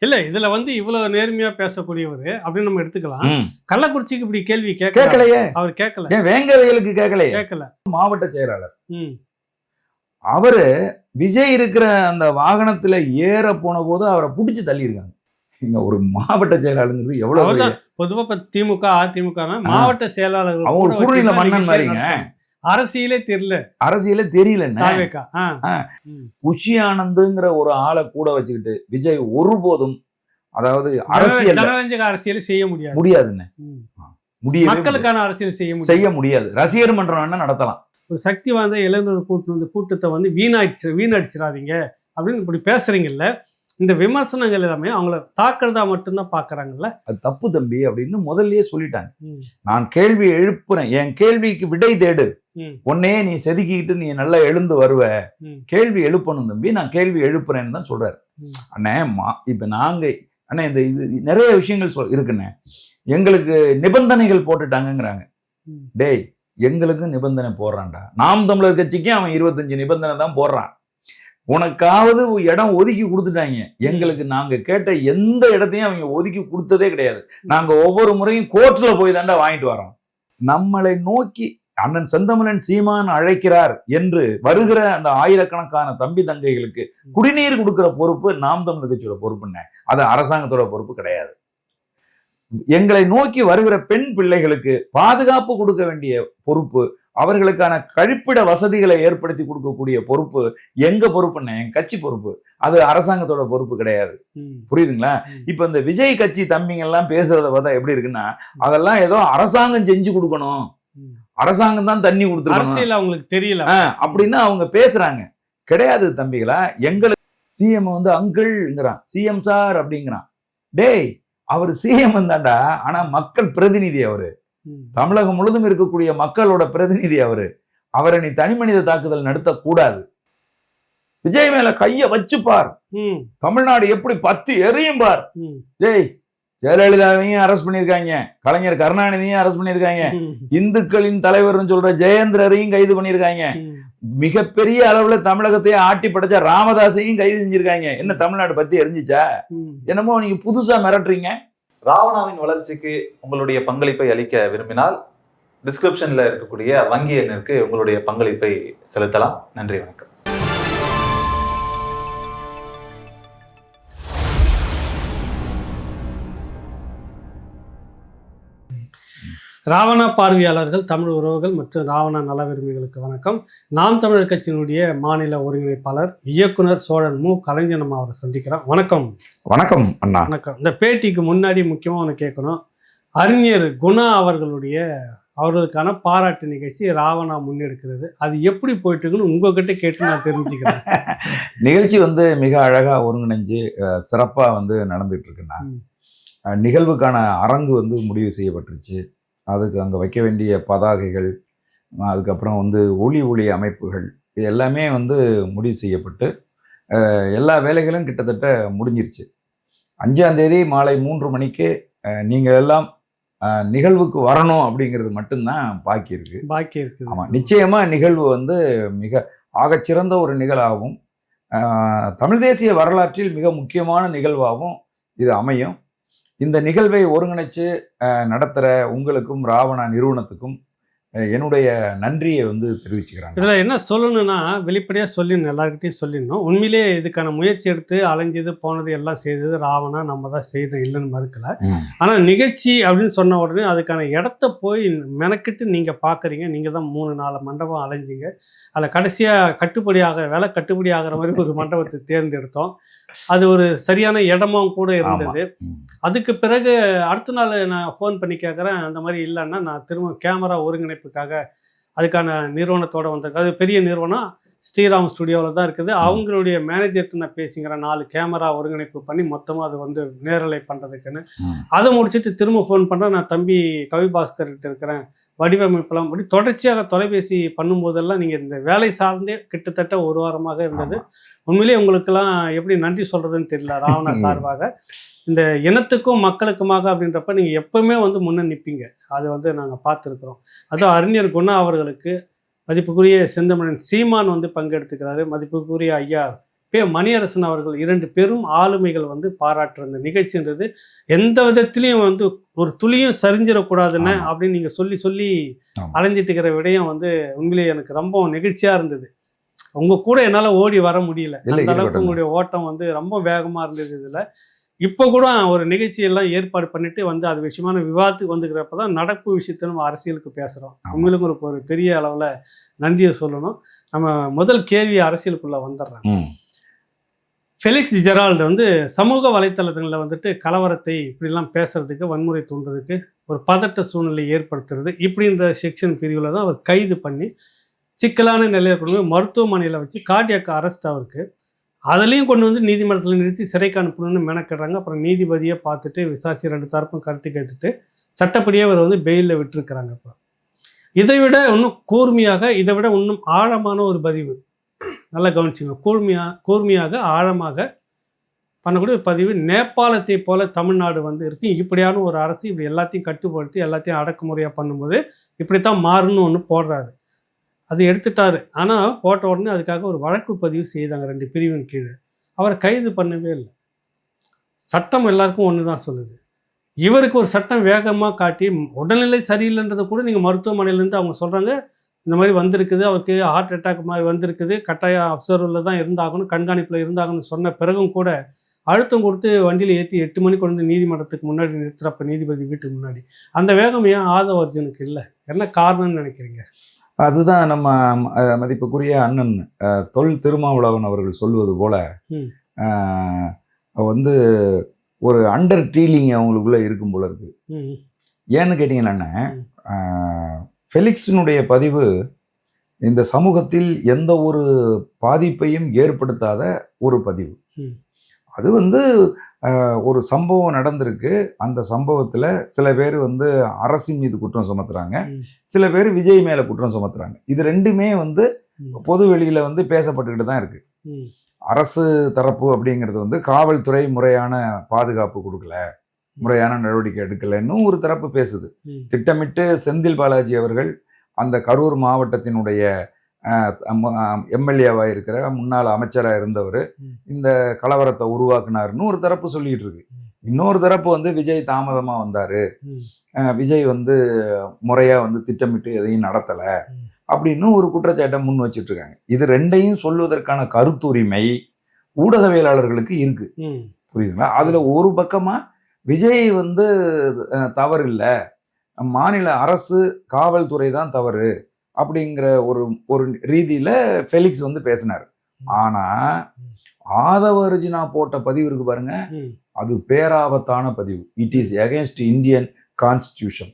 இல்ல இதுல வந்து இவ்வளவு நேர்மையா பேசக்கூடியவர் அப்படின்னு நம்ம எடுத்துக்கலாம். ம். கள்ளக்குறிச்சிக்கு இப்படி கேள்வி கேட்கலையே. அவர் கேட்கல. ஏன் வேங்கவேலுக்கு கேட்கலையே. கேட்கல. மாவட்ட செயலாளர் ம். அவரு விஜய் இருக்கிற அந்த வாகனத்துல ஏற போன போது அவரை புடிச்சு தள்ளியிருக்காங்க. இங்க ஒரு மாவட்ட செயலாளருங்கிறது எவ்வளவு அவர்தான் பொதுவா இப்ப திமுக, அதிமுக மாவட்ட செயலாளர்கள் அவங்க கூட குறுநில வச்சுதான் மன்னன் நிகழ்ச்சியை மாதிரிங்க. நடத்துறாங்க. அரசியலே தெரியல. அரசியலே தெரியலன்னு தாவேகா. புஷி ஆனந்துங்கிற ஒரு ஆளை கூட வச்சுக்கிட்டு விஜய் ஒருபோதும் அதாவது அரசியல் ஜனரஞ்சக அரசியல் செய்ய முடியாது. முடியாதுன்னு ம். முடியவே மக்களுக்கான அரசியல் செய்ய முடியாது. ரசிகர் மன்றம் வேணா நடத்தலாம். ஒரு சக்தி வாய்ந்த இளைஞர் கூட்டத்தை வந்து வீணடிச்சிடாதீங்க அப்படின்னு இப்படி பேசுறீங்கல்ல. இந்த விமர்சனங்கள் எல்லாமே அவங்கள தாக்குறதா மட்டும்தான் பாக்குறாங்கல்ல. அது தப்பு தம்பி அப்படின்னு முதல்லயே சொல்லிட்டாங்க. நான் கேள்வி எழுப்புறேன், என் கேள்விக்கு விடை தேடு, உன்னே நீ செதுக்கிட்டு நீ நல்லா எழுந்து வருவ, கேள்வி எழுப்பணும் தம்பி, நான் கேள்வி எழுப்புறேன்னு தான் சொல்றாரு. அண்ணே இப்ப நாங்க அண்ணா இந்த இது நிறைய விஷயங்கள் இருக்குண்ணே. எங்களுக்கு நிபந்தனைகள் போட்டுட்டாங்கிறாங்க. டேய் எங்களுக்கும் நிபந்தனை போடுறான்டா. நாம் தமிழர் கட்சிக்கு அவன் 25 நிபந்தனை தான் போடுறான். உனக்காவது இடம் ஒதுக்கி கொடுத்துட்டாங்க. எங்களுக்கு நாங்க கேட்ட எந்த இடத்தையும் அவங்க ஒதுக்கி கொடுத்ததே கிடையாது. நாங்க ஒவ்வொரு முறையும் கோர்ட்ல போய் தாண்டா வாங்கிட்டு வரோம். நம்மளை நோக்கி அண்ணன் செந்தமிழன் சீமான் அழைக்கிறார் என்று வருகிற அந்த ஆயிரக்கணக்கான தம்பி தங்கைகளுக்கு குடிநீர் கொடுக்கிற பொறுப்பு நாம் தமிழர் கட்சியோட பொறுப்புன்னு, அது அரசாங்கத்தோட பொறுப்பு கிடையாது. எங்களை நோக்கி வருகிற பெண் பிள்ளைகளுக்கு பாதுகாப்பு கொடுக்க வேண்டிய பொறுப்பு, அவர்களுக்கான கழிப்பிட வசதிகளை ஏற்படுத்தி கொடுக்கக்கூடிய பொறுப்பு எங்க பொறுப்புன்னு, என் கட்சி பொறுப்பு. அது அரசாங்கத்தோட பொறுப்பு கிடையாது. புரியுதுங்களா? இப்ப இந்த விஜய் கட்சி தம்பிங்க எல்லாம் பேசுறத பார்த்தா எப்படி இருக்குன்னா, அதெல்லாம் ஏதோ அரசாங்கம் செஞ்சு கொடுக்கணும், அரசாங்கம் தான் தண்ணி கொடுத்துருக்கணும், அவங்களுக்கு தெரியல அப்படின்னு அவங்க பேசுறாங்க. கிடையாது தம்பிகளா. எங்களுக்கு சிஎம் வந்து அங்கிள்ங்கிறான், சிஎம் சார் அப்படிங்கிறான். டேய் அவர் சிஎம் தாண்டா, ஆனா மக்கள் பிரதிநிதி. அவரு தமிழகம் முழுதும் இருக்கக்கூடிய மக்களோட பிரதிநிதி. அவரை நீ தனி மனித தாக்குதல் நடத்தக்கூடாது. விஜய் மேல கைய வச்சுப்பார், தமிழ்நாடு எப்படி பத்து எரியும் பார். ஜெய் ஜெயலலிதாவையும் அரெஸ்ட் பண்ணிருக்காங்க, கலைஞர் கருணாநிதியும் அரெஸ்ட் பண்ணிருக்காங்க, இந்துக்களின் தலைவர்னு சொல்ற ஜெயேந்திரரையும் கைது பண்ணிருக்காங்க, மிகப்பெரிய அளவுல தமிழகத்தையே ஆட்டி படைச்ச ராமதாஸையும் கைது செஞ்சிருக்காங்க. என்ன தமிழ்நாடு பத்தி எரிஞ்சிச்சா? என்னமோ நீங்க புதுசா மிரட்டுறீங்க. ராவணாவின் வளர்ச்சிக்கு உங்களுடைய பங்களிப்பை அளிக்க விரும்பினால் டிஸ்கிரிப்ஷன்ல இருக்கக்கூடிய வங்கி எண்ணிற்கு உங்களுடைய பங்களிப்பை செலுத்தலாம். நன்றி, வணக்கம். ராவணா பார்வையாளர்கள், தமிழ் உறவுகள் மற்றும் ராவணா நல விரும்பிகளுக்கு வணக்கம். நாம் தமிழர் கட்சியினுடைய மாநில ஒருங்கிணைப்பாளர் இயக்குனர் சோழன் மு. கலைஞனம் அவரை சந்திக்கிறோம். வணக்கம். வணக்கம் அண்ணா. வணக்கம். இந்த பேட்டிக்கு முன்னாடி முக்கியமாக ஒன்று கேட்கணும். அறிஞர் குணா அவர்களுக்கான பாராட்டு நிகழ்ச்சி ராவணா முன்னெடுக்கிறது, அது எப்படி போயிட்டு இருக்குன்னு உங்ககிட்ட கேட்டு நான் தெரிஞ்சுக்கிறேன். நிகழ்ச்சி வந்து மிக அழகா ஒருங்கிணைஞ்சு சிறப்பா வந்து நடந்துட்டு இருக்குண்ணா. நிகழ்வுக்கான அரங்கு வந்து முடிவு செய்யப்பட்டுருச்சு. அதுக்கு அங்கே வைக்க வேண்டிய பதாகைகள், அதுக்கப்புறம் வந்து ஒளி அமைப்புகள், இது எல்லாமே வந்து முடிவு செய்யப்பட்டு எல்லா வேலைகளும் கிட்டத்தட்ட முடிஞ்சிருச்சு. 5ஆம் தேதி மாலை 3 மணிக்கு நீங்கள் எல்லாம் நிகழ்வுக்கு வரணும் அப்படிங்கிறது மட்டும்தான் பாக்கி இருக்கு. ஆமாம், நிச்சயமாக நிகழ்வு வந்து மிக ஆகச்சிறந்த ஒரு நிகழ்வாகவும் தமிழ் தேசிய வரலாற்றில் மிக முக்கியமான நிகழ்வாகவும் இது அமையும். இந்த நிகழ்வை ஒருங்கிணைச்சு நடத்துகிற உங்களுக்கும் ராவணா நிறுவனத்துக்கும் என்னுடைய நன்றியை வந்து தெரிவிச்சுக்கிறாங்க. இதில் என்ன சொல்லணும்னா, வெளிப்படையாக சொல்லிடணும், எல்லாருக்கிட்டையும் சொல்லிடணும். உண்மையிலே இதுக்கான முயற்சி எடுத்து அலைஞ்சது போனது எல்லாம் செய்தது ராவணா, நம்ம தான் செய்தோம், இல்லைன்னு மறுக்கலை. ஆனால் நிகழ்ச்சி அப்படின்னு சொன்ன உடனே அதுக்கான இடத்த போய் மெனக்கிட்டு நீங்கள் பார்க்குறீங்க. நீங்கள் தான் 3-4 மண்டபம் அலைஞ்சிங்க. அதில் கடைசியாக விலை கட்டுப்படி ஆகிற மாதிரி ஒரு மண்டபத்தை தேர்ந்தெடுத்தோம். அது ஒரு சரியான இடமும் கூட இருந்தது. அதுக்கு பிறகு அடுத்த நாள் நான் ஃபோன் பண்ணி கேட்குறேன், அந்த மாதிரி இல்லைன்னா நான் திரும்ப கேமரா ஒருங்கிணைப்புக்காக அதுக்கான நிறுவனத்தோடு வந்திருக்கேன். அது பெரிய நிறுவனம், ஸ்ரீராம் ஸ்டுடியோவில் தான் இருக்குது. அவங்களுடைய மேனேஜர்கிட்ட நான் பேசிக்கிறேன், 4 கேமரா ஒருங்கிணைப்பு பண்ணி மொத்தமாக அது வந்து நேரலை பண்ணுறதுக்குன்னு. அதை முடிச்சுட்டு திரும்ப ஃபோன் பண்ணுறேன், நான் தம்பி கவிபாஸ்கர்கிட்ட இருக்கிறேன், வடிவமைப்பெல்லாம் படி தொடர்ச்சியாக தொலைபேசி பண்ணும்போதெல்லாம் நீங்கள் இந்த வேலை சார்ந்தே கிட்டத்தட்ட 1 வாரமாக இருந்தது. உண்மையிலேயே உங்களுக்கெல்லாம் எப்படி நன்றி சொல்கிறதுன்னு தெரியல. ராவணா சார்பாக இந்த இனத்துக்கும் மக்களுக்குமாக அப்படின்றப்ப நீங்கள் எப்பவுமே வந்து முன்னே நிற்பீங்க. அது வந்து நாங்கள் பார்த்துருக்குறோம். அதுவும் அறிஞர் குணா அவர்களுக்கு மதிப்புக்குரிய செந்தமிழன் சீமான் வந்து பங்கெடுத்துக்கிறாரு. மதிப்புக்குரிய ஐயா மணியரசன் அவர்கள் 2 பெரும் ஆளுமைகள் வந்து பாராட்டுற அந்த நிகழ்ச்சின்றது எந்த விதத்திலையும் வந்து ஒரு துளியும் சரிஞ்சிடக்கூடாதுன்னு ஆமா. அப்படின்னு நீங்கள் சொல்லி சொல்லி ஆமா. அலைஞ்சிட்டு இருக்கிற விடயம் வந்து உண்மையிலேயே எனக்கு ரொம்ப நெகிழ்ச்சியாக இருந்தது. உங்க கூட என்னால் ஓடி வர முடியல. இல்லை, அந்த அளவுக்கு இருக்கட்டும். உங்களுடைய ஓட்டம் வந்து ரொம்ப வேகமாக இருந்தது. இதில் இப்போ கூட ஒரு நிகழ்ச்சியெல்லாம் ஏற்பாடு பண்ணிட்டு வந்து அது விஷயமான விவாதத்துக்கு வந்துக்கிறப்ப தான் நடப்பு விஷயத்தை நம்ம அரசியலுக்கு பேசுகிறோம். ஆமா. உங்களுக்கும் ஒரு பெரிய அளவில் நன்றியை சொல்லணும். நம்ம முதல் கேள்வி அரசியலுக்குள்ளே வந்துடுறாங்க. ம். ஃபெலிக்ஸ் ஜெரால்டு வந்து சமூக வலைத்தளங்களில் வந்துட்டு கலவரத்தை இப்படிலாம் பேசுறதுக்கு, வன்முறை தூண்டுறதுக்கு, ஒரு பதட்ட சூழ்நிலை ஏற்படுத்துறது இப்படின்ற செக்ஷன் பிரிவில் தான் அவர் கைது பண்ணி சிக்கலான நிலையில் கொண்டு போய் மருத்துவமனையில் வச்சு கார்டியாக் அரெஸ்ட் அவருக்கு. அதுலேயும் கொண்டு வந்து நீதிமன்றத்தில் நிறுத்தி சிறைக்கு அனுப்பணும்னு மெனக்கிடுறாங்க. அப்புறம் நீதிபதியை பார்த்துட்டு விசாரித்து 2 தரப்பும் கருத்து கேட்டுட்டு சட்டப்படியே அவர் வந்து பெயிலில் விட்டுருக்கிறாங்க. இப்போ இதை விட இன்னும் கூர்மையாக, இதை விட இன்னும் ஆழமான ஒரு பதிவு, நல்லா கவனிச்சுங்க, கூர்மையாக ஆழமாக பண்ணக்கூடிய ஒரு பதிவு. நேபாளத்தை போல தமிழ்நாடு வந்து இருக்கு. இப்படியான ஒரு அரசு இப்படி எல்லாத்தையும் கட்டுப்படுத்தி எல்லாத்தையும் அடக்குமுறையாக பண்ணும்போது இப்படித்தான் மாறணும்னு ஒன்று போடுறாரு. அது எடுத்துட்டாரு. ஆனால் போட்ட உடனே அதுக்காக ஒரு வழக்கு பதிவு செய்தாங்க 2 பிரிவின் கீழே. அவரை கைது பண்ணவே இல்லை. சட்டம் எல்லாருக்கும் ஒன்று தான் சொல்லுது. இவருக்கு ஒரு சட்டம் வேகமாக காட்டி உடல்நிலை சரியில்லைன்றதை கூட நீங்கள் மருத்துவமனையிலேருந்து அவங்க சொல்கிறாங்க, இந்த மாதிரி வந்திருக்குது, அவருக்கு ஹார்ட் அட்டாக் மாதிரி வந்திருக்குது, கட்டாயம் அப்சர்வில் தான் இருந்தாகணும், கண்காணிப்பில் இருந்தாகணும்னு சொன்ன பிறகும் கூட அழுத்தம் கொடுத்து வண்டியில் ஏற்றி 8 மணிக்கு கொண்டு வந்து நீதிமன்றத்துக்கு முன்னாடி நிறுத்துறப்ப நீதிபதி வீட்டுக்கு முன்னாடி அந்த வேகம் ஏன் ஆதவ அர்ஜுனுக்கு இல்லை? என்ன காரணம்னு நினைக்கிறீங்க? அதுதான் நம்ம மதிப்புக்குரிய அண்ணன் தொல் திருமாவளவன் அவர்கள் சொல்லுவது போல வந்து ஒரு அண்டர் டீலிங் அவங்களுக்குள்ள இருக்கும் போல இருக்கு. ஏன்னு கேட்டீங்கன்னா, ஃபெலிக்ஸினுடைய பதிவு இந்த சமூகத்தில் எந்த ஒரு பாதிப்பையும் ஏற்படுத்தாத ஒரு பதிவு. அது வந்து ஒரு சம்பவம் நடந்திருக்கு. அந்த சம்பவத்தில் சில பேர் வந்து அரசின் மீது குற்றம் சுமத்துறாங்க, சில பேர் விஜய் மேலே குற்றம் சுமத்துறாங்க. இது ரெண்டுமே வந்து பொது வெளியில் வந்து பேசப்பட்டுக்கிட்டு தான் இருக்கு. அரசு தரப்பு அப்படிங்கிறது வந்து காவல்துறை முறையான பாதுகாப்பு கொடுக்கல, முறையான நடவடிக்கை எடுக்கலைன்னு ஒரு தரப்பு பேசுது. திட்டமிட்டு செந்தில் பாலாஜி அவர்கள் அந்த கரூர் மாவட்டத்தினுடைய எம்எல்ஏவாக இருக்கிற முன்னாள் அமைச்சராக இருந்தவர் இந்த கலவரத்தை உருவாக்குனாருன்னு ஒரு தரப்பு சொல்லிட்டு இருக்கு. இன்னொரு தரப்பு வந்து விஜய் தாமதமாக வந்தார், விஜய் வந்து முறையாக வந்து திட்டமிட்டு எதையும் நடத்தலை அப்படின்னு ஒரு குற்றச்சாட்டை முன் வச்சுட்டு இருக்காங்க. இது ரெண்டையும் சொல்வதற்கான கருத்துரிமை ஊடகவியலாளர்களுக்கு இருக்கு, புரியுதுங்களா? அதுல ஒரு பக்கமா விஜய் வந்து தவறு இல்லை, மாநில அரசு காவல்துறை தான் தவறு அப்படிங்கிற ஒரு ரீதியில ஃபெலிக்ஸ் வந்து பேசினார். ஆனா ஆதவ அர்ஜுனா போட்ட பதிவு இருக்கு பாருங்க, அது பேராபத்தான பதிவு. It is against Indian constitution,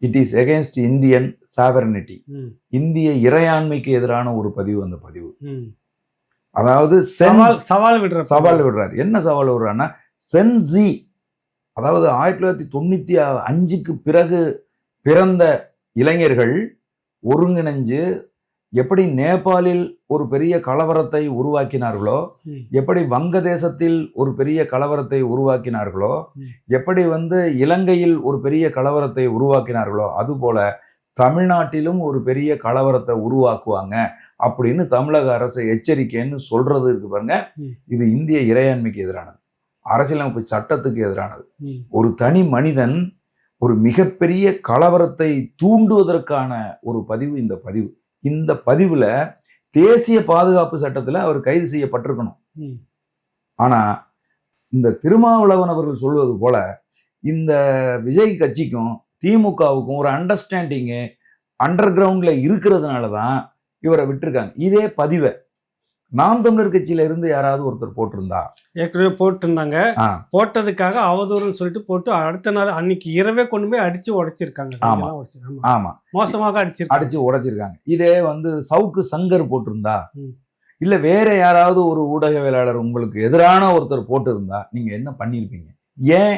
it is against Indian sovereignty, இந்திய இறையாண்மைக்கு எதிரான ஒரு பதிவு. அந்த பதிவு அதாவது சவால் விடுறாரு. என்ன சவால் விடுறாருன்னா, சென்சி, அதாவது 1995க்கு பிறகு பிறந்த இளைஞர்கள் ஒருங்கிணைஞ்சு எப்படி நேபாளில் ஒரு பெரிய கலவரத்தை உருவாக்கினார்களோ, எப்படி வங்கதேசத்தில் ஒரு பெரிய கலவரத்தை உருவாக்கினார்களோ, எப்படி வந்து இலங்கையில் ஒரு பெரிய கலவரத்தை உருவாக்கினார்களோ, அதுபோல தமிழ்நாட்டிலும் ஒரு பெரிய கலவரத்தை உருவாக்குவாங்க அப்படின்னு தமிழக அரசு எச்சரிக்கைன்னு சொல்றது இருக்கு பாருங்க. இது இந்திய இறையாண்மைக்கு எதிரானது, அரசியலமைப்பு சட்டத்துக்கு எதிரானது. ஒரு தனி மனிதன் ஒரு மிகப்பெரிய கலவரத்தை தூண்டுவதற்கான ஒரு பதிவு இந்த பதிவு. இந்த பதிவுல தேசிய பாதுகாப்பு சட்டத்துல அவர் கைது செய்யப்பட்டிருக்கணும். ஆனா இந்த திருமாவளவன் அவர்கள் சொல்வது போல இந்த விஜய் கட்சிக்கும் திமுகவுக்கும் ஒரு அண்டர்ஸ்டாண்டிங்கு அண்டர் கிரவுண்ட்ல இருக்கிறதுனால தான் இவரை விட்டுருக்காங்க. இதே பதிவை நாம் தமிழர் கட்சியில இருந்து யாராவது ஒருத்தர் போட்டிருந்தா, ஏற்கனவே போட்டிருந்தாங்க, போட்டதுக்காக அவதூறுன்னு சொல்லிட்டு போட்டு அடுத்த நாள் அன்னைக்கு இரவே கொண்டு போய் அடிச்சு உடைச்சிருக்காங்க. ஆமா, மோசமாக அடிச்சு உடைச்சிருக்காங்க. இதே வந்து சவுக்கு சங்கர் போட்டிருந்தா, இல்ல வேற யாராவது ஒரு ஊடகவியலாளர் உங்களுக்கு எதிரான ஒருத்தர் போட்டிருந்தா நீங்க என்ன பண்ணிருப்பீங்க? ஏன்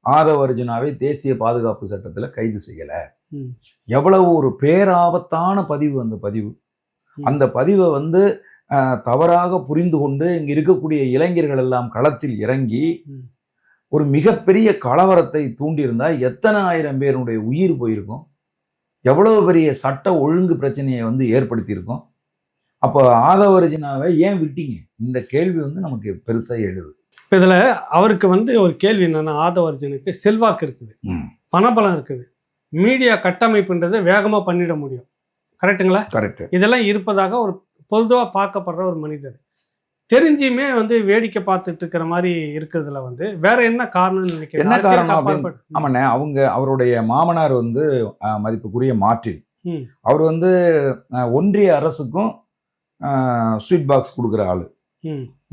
ஆதவ அர்ஜுனாவை தேசிய பாதுகாப்பு சட்டத்துல கைது செய்யல? எவ்வளவு ஒரு பேராபத்தான பதிவு அந்த பதிவு. அந்த பதிவை வந்து தவறாக புரிந்து கொண்டு இங்க இருக்கக்கூடிய இளைஞர்கள் எல்லாம் களத்தில் இறங்கி ஒரு மிகப்பெரிய கலவரத்தை தூண்டியிருந்தா எத்தனை ஆயிரம் பேருடைய உயிர் போயிருக்கும், எவ்வளவு பெரிய சட்ட ஒழுங்கு பிரச்சனையை வந்து ஏற்படுத்தியிருக்கும். அப்போ ஆதவ அர்ஜுனாவை ஏன் விட்டீங்க? இந்த கேள்வி வந்து நமக்கு பெருசா எழுது. இப்போ இதில் அவருக்கு வந்து ஒரு கேள்வி என்னன்னா, ஆதவ அர்ஜுனுக்கு செல்வாக்கு இருக்குது, பணபலம் இருக்குது, மீடியா கட்டமைப்புன்றதை வேகமாக பண்ணிட முடியும். கரெக்டுங்களா? கரெக்ட். இதெல்லாம் இருப்பதாக ஒரு பொதுவாக பார்க்கப்படுற ஒரு மனிதர் தெரிஞ்சுமே வந்து வேடிக்கை பார்த்துட்டு இருக்கிற மாதிரி இருக்கிறதுல வந்து வேற என்ன காரணம்னு நினைக்கிறேன்? என்ன காரணம் அப்படின்னு? ஆமாண்ணே, அவருடைய மாமனார் வந்து மதிப்புக்குரிய மார்ட்டின். அவர் வந்து ஒன்றிய அரசுக்கும் ஸ்வீட் பாக்ஸ் கொடுக்குற ஆளு,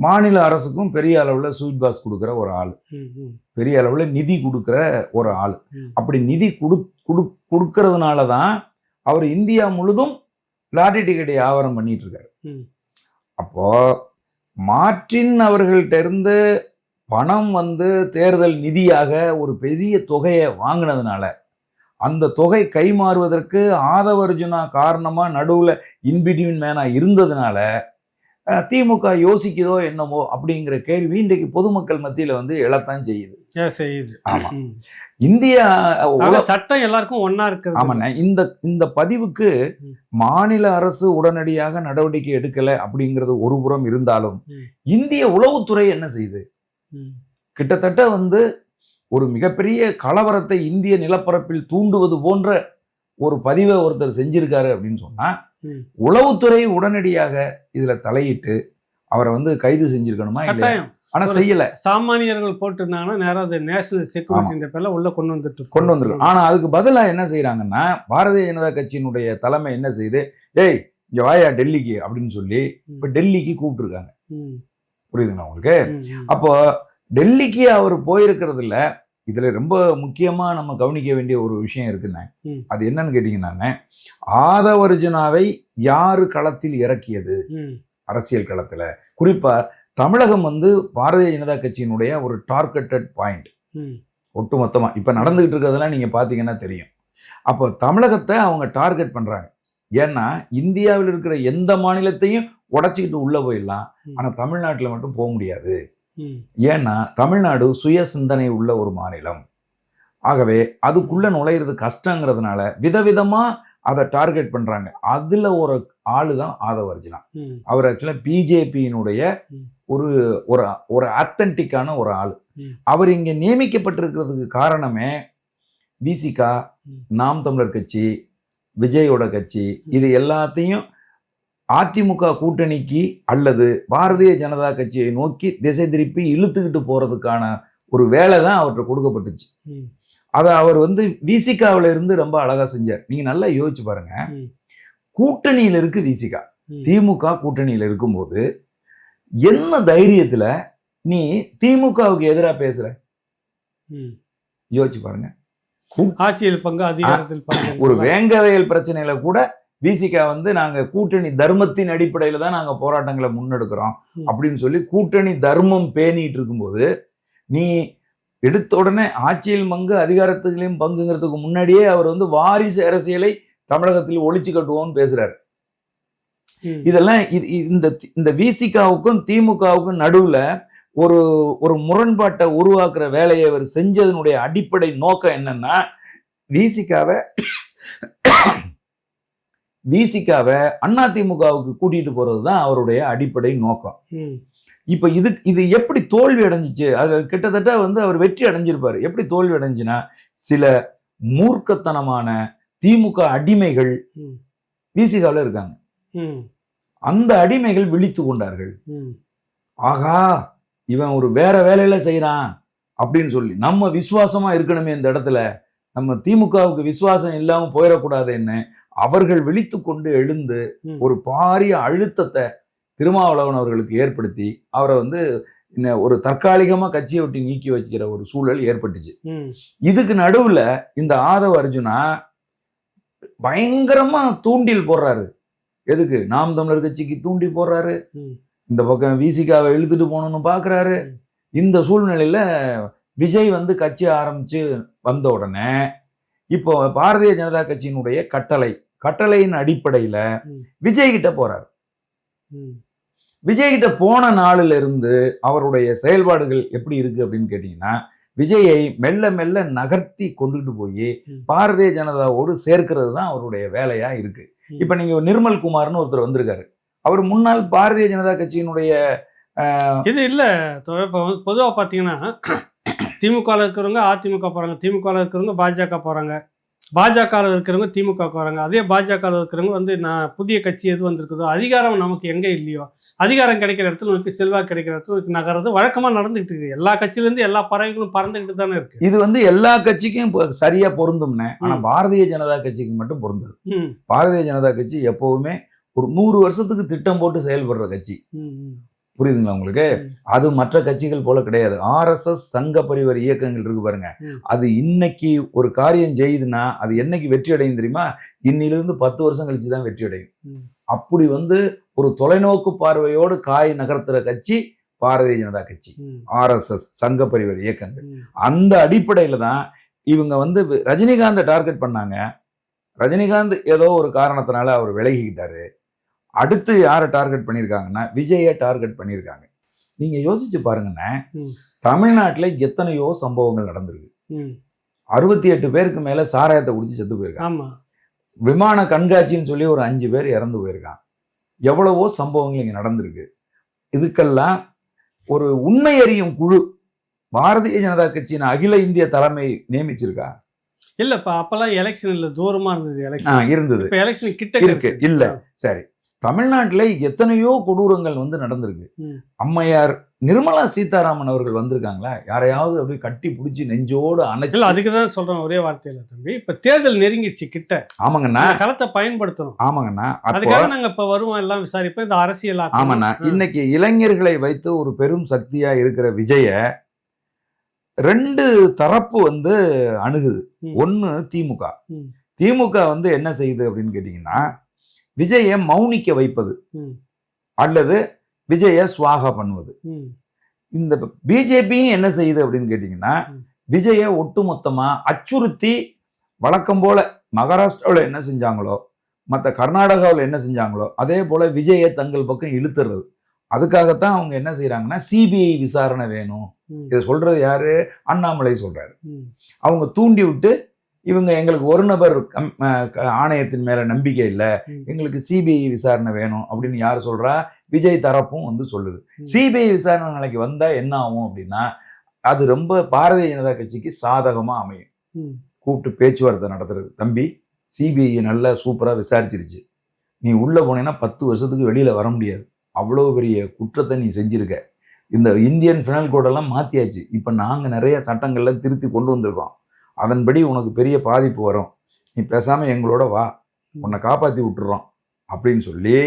மாநில அரசுக்கும் பெரிய அளவில் ஸ்வீட் பாக்ஸ் கொடுக்குற ஒரு ஆள், பெரிய அளவில் நிதி கொடுக்குற ஒரு ஆள். அப்படி நிதி கொடுக்கறதுனால தான் அவர் இந்தியா முழுதும் லாட்டரி டிக்கெட்டை வியாபாரம் பண்ணிட்டு இருக்காரு. அப்போ மார்ட்டின் அவர்கள்ட்ட இருந்து பணம் வந்து தேர்தல் நிதியாக ஒரு பெரிய தொகையை வாங்கினதுனால அந்த தொகை கை மாறுவதற்கு ஆதவ அர்ஜுனா காரணமா நடுவுல இன்பிட்வீன் மேனா இருந்ததுனால திமுக யோசிக்குதோ என்னமோ அப்படிங்கிற கேள்வி இன்றைக்கு பொதுமக்கள் மத்தியில வந்து எழத்தான் செய்யுது. ஆமா, இந்தியா சட்டம் எல்லாருக்கும் ஒன்னா இருக்கு. ஆமாண்ணே, இந்த பதிவுக்கு மாநில அரசு உடனடியாக நடவடிக்கை எடுக்கல அப்படிங்கிறது ஒரு புறம் இருந்தாலும் இந்திய உளவுத்துறை என்ன செய்யுது? கிட்டத்தட்ட வந்து ஒரு மிகப்பெரிய கலவரத்தை இந்திய நிலப்பரப்பில் தூண்டுவது போன்ற ஒரு பதிவை ஒருத்தர் செஞ்சிருக்காரு அப்படின்னு சொன்னா உளவுத்துறை உடனடியாக இதுல தலையிட்டு அவரை வந்து கைது செஞ்சிருக்கணுமா? கட்டாயம். ஆனா செய்யல. சாமானியர்கள் போட்டிருந்தாங்கன்னா நேரம் அது நேஷனல் செக்யூரிட்டி பேர்ல உள்ள கொண்டு வந்துருக்கு. ஆனா அதுக்கு பதிலா என்ன செய்யறாங்கன்னா, பாரதிய ஜனதா கட்சியினுடைய தலைமை என்ன செய்யுது, ஏய் இங்க வாயா டெல்லிக்கு அப்படின்னு சொல்லி இப்ப டெல்லிக்கு கூப்பிட்டு இருக்காங்க. புரியுதுங்களா உங்களுக்கு? அப்போ டெல்லிக்கு அவர் போயிருக்கிறதுல இதுல ரொம்ப முக்கியமா நம்ம கவனிக்க வேண்டிய ஒரு விஷயம் இருக்குண்ணே. அது என்னன்னு கேட்டீங்கன்னா, ஆதவ அர்ஜுனாவை யாரு களத்தில் இறக்கியது? அரசியல் களத்துல குறிப்பா தமிழகம் வந்து பாரதிய ஜனதா கட்சியினுடைய ஒரு டார்கெட்டட் பாயிண்ட். ஒட்டுமொத்தமா இப்ப நடந்துகிட்டு இருக்கிறதெல்லாம் நீங்க பாத்தீங்கன்னா தெரியும். அப்போ தமிழகத்தை அவங்க டார்கெட் பண்றாங்க. ஏன்னா இந்தியாவில் இருக்கிற எந்த மாநிலத்தையும் உடைச்சிக்கிட்டு உள்ள போயிடலாம், ஆனா தமிழ்நாட்டில் மட்டும் போக முடியாது. ஏன்னா தமிழ்நாடு சுய சிந்தனை உள்ள ஒரு மாநிலம். ஆகவே அதுக்குள்ள நுழையிறது கஷ்டங்கிறதுனால விதவிதமா அதை டார்கெட் பண்றாங்க. அதுல ஒரு ஆளு தான் ஆதவ அர்ஜுனா. அவர் ஆக்சுவலா பிஜேபியினுடைய ஒரு ஆத்தன்டிக்கான ஒரு ஆளு. அவர் இங்க நியமிக்கப்பட்டிருக்கிறதுக்கு காரணமே விசிகா, நாம் தமிழர் கட்சி, விஜயோட கட்சி, இது எல்லாத்தையும் அதிமுக கூட்டணிக்கு அல்லது பாரதிய ஜனதா கட்சியை நோக்கி திசை திருப்பி இழுத்துக்கிட்டு போறதுக்கான ஒரு வேலை தான் அவர்கிட்ட கொடுக்கப்பட்டுச்சு. அதை அவர் வந்து விசிகாவில இருந்து ரொம்ப அழகா செஞ்சார். நீங்க நல்லா யோசிச்சு பாருங்க. கூட்டணியில இருக்கு விசிகா, திமுக கூட்டணியில இருக்கும்போது என்ன தைரியத்துல நீ திமுகவுக்கு எதிராக பேசுற? யோசிச்சு பாருங்க. ஆட்சியில் பங்கு, அதிகாரத்தில் பங்கு. ஒரு வேங்கவயல் பிரச்சனையில கூட விசிகா வந்து நாங்க கூட்டணி தர்மத்தின் அடிப்படையில தான் நாங்க போராட்டங்களை முன்னெடுக்கிறோம் அப்படின்னு சொல்லி கூட்டணி தர்மம் பேணிட்டு இருக்கும்போது நீ எடுத்த உடனே ஆட்சியில் பங்கு அதிகாரத்துலையும் பங்குங்கிறதுக்கு முன்னாடியே அவர் வந்து வாரிசு அரசியலை தமிழகத்தில் ஒழிச்சு கட்டுவோம்னு பேசுறாரு. இதெல்லாம் இந்த விசிகாவுக்கும் திமுகவுக்கும் நடுவுல ஒரு முரண்பாட்டை உருவாக்குற வேலையை அவர் செஞ்சதனுடைய அடிப்படை நோக்கம் என்னன்னா, விசிகாவை அதிமுகவுக்கு கூட்டிட்டு போறதுதான் அவருடைய அடிப்படை நோக்கம். இப்ப இது எப்படி தோல்வி அடைஞ்சிச்சு? அது கிட்டத்தட்ட வந்து அவர் வெற்றி அடைஞ்சிருப்பாரு. எப்படி தோல்வி அடைஞ்சுன்னா, சில மூர்க்கத்தனமான திமுக அடிமைகள் விசிகாவில் இருக்காங்க. அந்த அடிமைகள் விழித்து கொண்டார்கள். ஆகா, இவன் ஒரு வேற வேலையில செய்யறான் அப்படின்னு சொல்லி நம்ம விசுவாசமா இருக்கணுமே, இந்த இடத்துல நம்ம திமுகவுக்கு விசுவாசம் இல்லாம போயிடக்கூடாதுன்னு அவர்கள் விழித்து கொண்டு எழுந்து ஒரு பாரிய அழுத்தத்தை திருமாவளவன் அவர்களுக்கு ஏற்படுத்தி அவரை வந்து ஒரு தற்காலிகமா கட்சியை விட்டு நீக்கி வைக்கிற ஒரு சூழல் ஏற்பட்டுச்சு. இதுக்கு நடுவுல இந்த ஆதவ அர்ஜுனா பயங்கரமா தூண்டில் போடுறாரு. எதுக்கு? நாம் தமிழர் கட்சிக்கு தூண்டி போடுறாரு. இந்த பக்கம் விசிகாவை இழுத்துட்டு போகணும்னு பாக்குறாரு. இந்த சூழ்நிலையில விஜய் வந்து கட்சி ஆரம்பிச்சு வந்த உடனே இப்போ பாரதிய ஜனதா கட்சியினுடைய கட்டளையின் அடிப்படையில விஜய் கிட்ட போறாரு. விஜய் கிட்ட போன நாளில இருந்து அவருடைய செயல்பாடுகள் எப்படி இருக்கு அப்படின்னு கேட்டீங்கன்னா, விஜயை மெல்ல மெல்ல நகர்த்தி கொண்டுட்டு போய் பாரதிய ஜனதாவோடு சேர்க்கிறது தான் அவருடைய வேலையா இருக்கு. இப்ப நீங்க நிர்மல் குமார்னு ஒருத்தர் வந்திருக்காரு. அவர் முன்னாள் பாரதிய ஜனதா கட்சியினுடைய இது இல்லை இப்போ பொதுவாக பார்த்தீங்கன்னா திமுகவில் இருக்கிறவங்க அதிமுக போகிறாங்க, திமுகவில் இருக்கிறவங்க பாஜக போகிறாங்க, பாஜகவில் இருக்கிறவங்க திமுக போகிறாங்க. அதே பாஜகவில் இருக்கிறவங்க வந்து நான் புதிய கட்சி எது வந்திருக்குதோ அதிகாரம் நமக்கு எங்கே இல்லையோ அதிகாரம் கிடைக்கிற இடத்துல நமக்கு செல்வாக்கு கிடைக்கிற இடத்துல நமக்கு நகர்றது வழக்கமாக நடந்துகிட்டு இருக்குது. எல்லா கட்சியிலேருந்து எல்லா பறவைகளும் பறந்துக்கிட்டு தானே இருக்குது. இது வந்து எல்லா கட்சிக்கும் சரியா பொருந்தும்னே. ஆனா பாரதிய ஜனதா கட்சிக்கு மட்டும் பொருந்தது. பாரதிய ஜனதா கட்சி எப்பவுமே ஒரு 100 வருஷத்துக்கு திட்டம் போட்டு செயல்படுற கட்சி. புரியுதுங்களா உங்களுக்கு? அது மற்ற கட்சிகள் போல கிடையாது. RSS சங்க பரிவார இயக்கங்கள் இருக்கு பாருங்க, அது இன்னைக்கு ஒரு காரியம் செய்யுதுன்னா அது என்னைக்கு வெற்றி அடையும் தெரியுமா? இன்னிலிருந்து 10 வருஷம் கழிச்சு தான் வெற்றி அடையும். அப்படி வந்து ஒரு தொலைநோக்கு பார்வையோடு காய் நகர்த்துற கட்சி பாரதிய ஜனதா கட்சி, RSS சங்க பரிவார இயக்கங்கள். அந்த அடிப்படையில தான் இவங்க வந்து ரஜினிகாந்தை டார்கெட் பண்ணாங்க. ரஜினிகாந்த் ஏதோ ஒரு காரணத்தினால அவர் விலகிக்கிட்டாரு. அடுத்து யாரை டார்கெட் பண்ணியிருக்காங்கன்னா விஜயை டார்கெட் பண்ணியிருக்காங்க. நீங்க யோசிச்சு பாருங்கண்ணே, தமிழ்நாட்டில் எத்தனையோ சம்பவங்கள் நடந்திருக்கு. 68 பேருக்கு மேல சாராயத்தை குடிச்சு செத்து போயிருக்காங்க. விமான கண்காட்சின்னு சொல்லி ஒரு 5 பேர் இறந்து போயிருக்காங்க. எவ்வளவோ சம்பவங்கள் இங்க நடந்திருக்கு. இதுக்கெல்லாம் ஒரு உண்மை அறியும் குழு பாரதிய ஜனதா கட்சியின் அகில இந்திய தலைமை நியமிச்சிருக்கா? இல்லப்பா, அப்பெல்லாம் எலெக்ஷன் இல்ல, தூரமா இருந்தது எலெக்ஷன். இருந்தது. இப்ப எலெக்ஷன் கிட்ட இருக்கு. இல்ல சரி, தமிழ்நாட்டில் எத்தனையோ கொடூரங்கள் வந்து நடந்திருக்கு. அம்மையார் நிர்மலா சீதாராமன் அவர்கள் வந்திருக்காங்களா? யாரையாவது அப்படியே கட்டி பிடிச்சி நெஞ்சோடு அணைச்சு? அதுக்குதான் சொல்றேன் ஒரே வார்த்தையில தம்பி, இப்ப தேர்தல் நெருங்கிடுச்சு கிட்ட. ஆமாங்கண்ணா, களத்தை பயன்படுத்தணும். ஆமாங்கண்ணா, அதுக்காக நாங்க இப்ப வருவோம் எல்லாம் விசாரிப்போம், இந்த அரசியல். ஆமாண்ணா, இன்னைக்கு இளைஞர்களை வைத்து ஒரு பெரும் சக்தியா இருக்கிற விஜய 2 தரப்பு வந்து அணுகுது. ஒன்னு திமுக. திமுக வந்து என்ன செய்யுது அப்படின்னு கேட்டீங்கன்னா, விஜயை மௌனிக்க வைப்பது அல்லது விஜயை சுவாகா பண்ணுவது. இந்த பிஜேபியும் என்ன செய்யுது அப்படின்னு கேட்டீங்கன்னா, விஜயை ஒட்டுமொத்தமா அச்சுறுத்தி வழக்கம் போல மகாராஷ்டிராவில் என்ன செஞ்சாங்களோ, மற்ற கர்நாடகாவில் என்ன செஞ்சாங்களோ அதே போல விஜயை தங்கள் பக்கம் இழுத்துறது. அதுக்காகத்தான் அவங்க என்ன செய்யறாங்கன்னா, சிபிஐ விசாரணை வேணும். இதை சொல்றது யாரு? அண்ணாமலை சொல்றாரு. அவங்க தூண்டி விட்டு இவங்க எங்களுக்கு ஒரு நபர் ஆணையத்தின் மேல நம்பிக்கை இல்லை, எங்களுக்கு சிபிஐ விசாரணை வேணும் அப்படின்னு யார் சொல்றா? விஜய் தரப்பும் வந்து சொல்லுது. சிபிஐ விசாரணை நாளைக்கு வந்தா என்ன ஆகும் அப்படின்னா, அது ரொம்ப பாரதிய ஜனதா கட்சிக்கு சாதகமா அமையும். கூப்பிட்டு பேச்சுவார்த்தை நடத்துறது. தம்பி, சிபிஐ நல்லா சூப்பரா விசாரிச்சிருச்சு, நீ உள்ள போனீங்கன்னா 10 வருஷத்துக்கு வெளியில வர முடியாது. அவ்வளோ பெரிய குற்றத்தை நீ செஞ்சிருக்க. இந்த இந்தியன் பினல் கோடெல்லாம் மாத்தியாச்சு. இப்ப நாங்க நிறைய சட்டங்கள்ல திருத்தி கொண்டு வந்திருக்கோம். அதன்படி உனக்கு பெரிய பாதிப்பு வரும், நீ பேசாம எங்களோட வா, உன்னை காப்பாத்தி விட்டுறோம் அப்படின்னு சொல்லி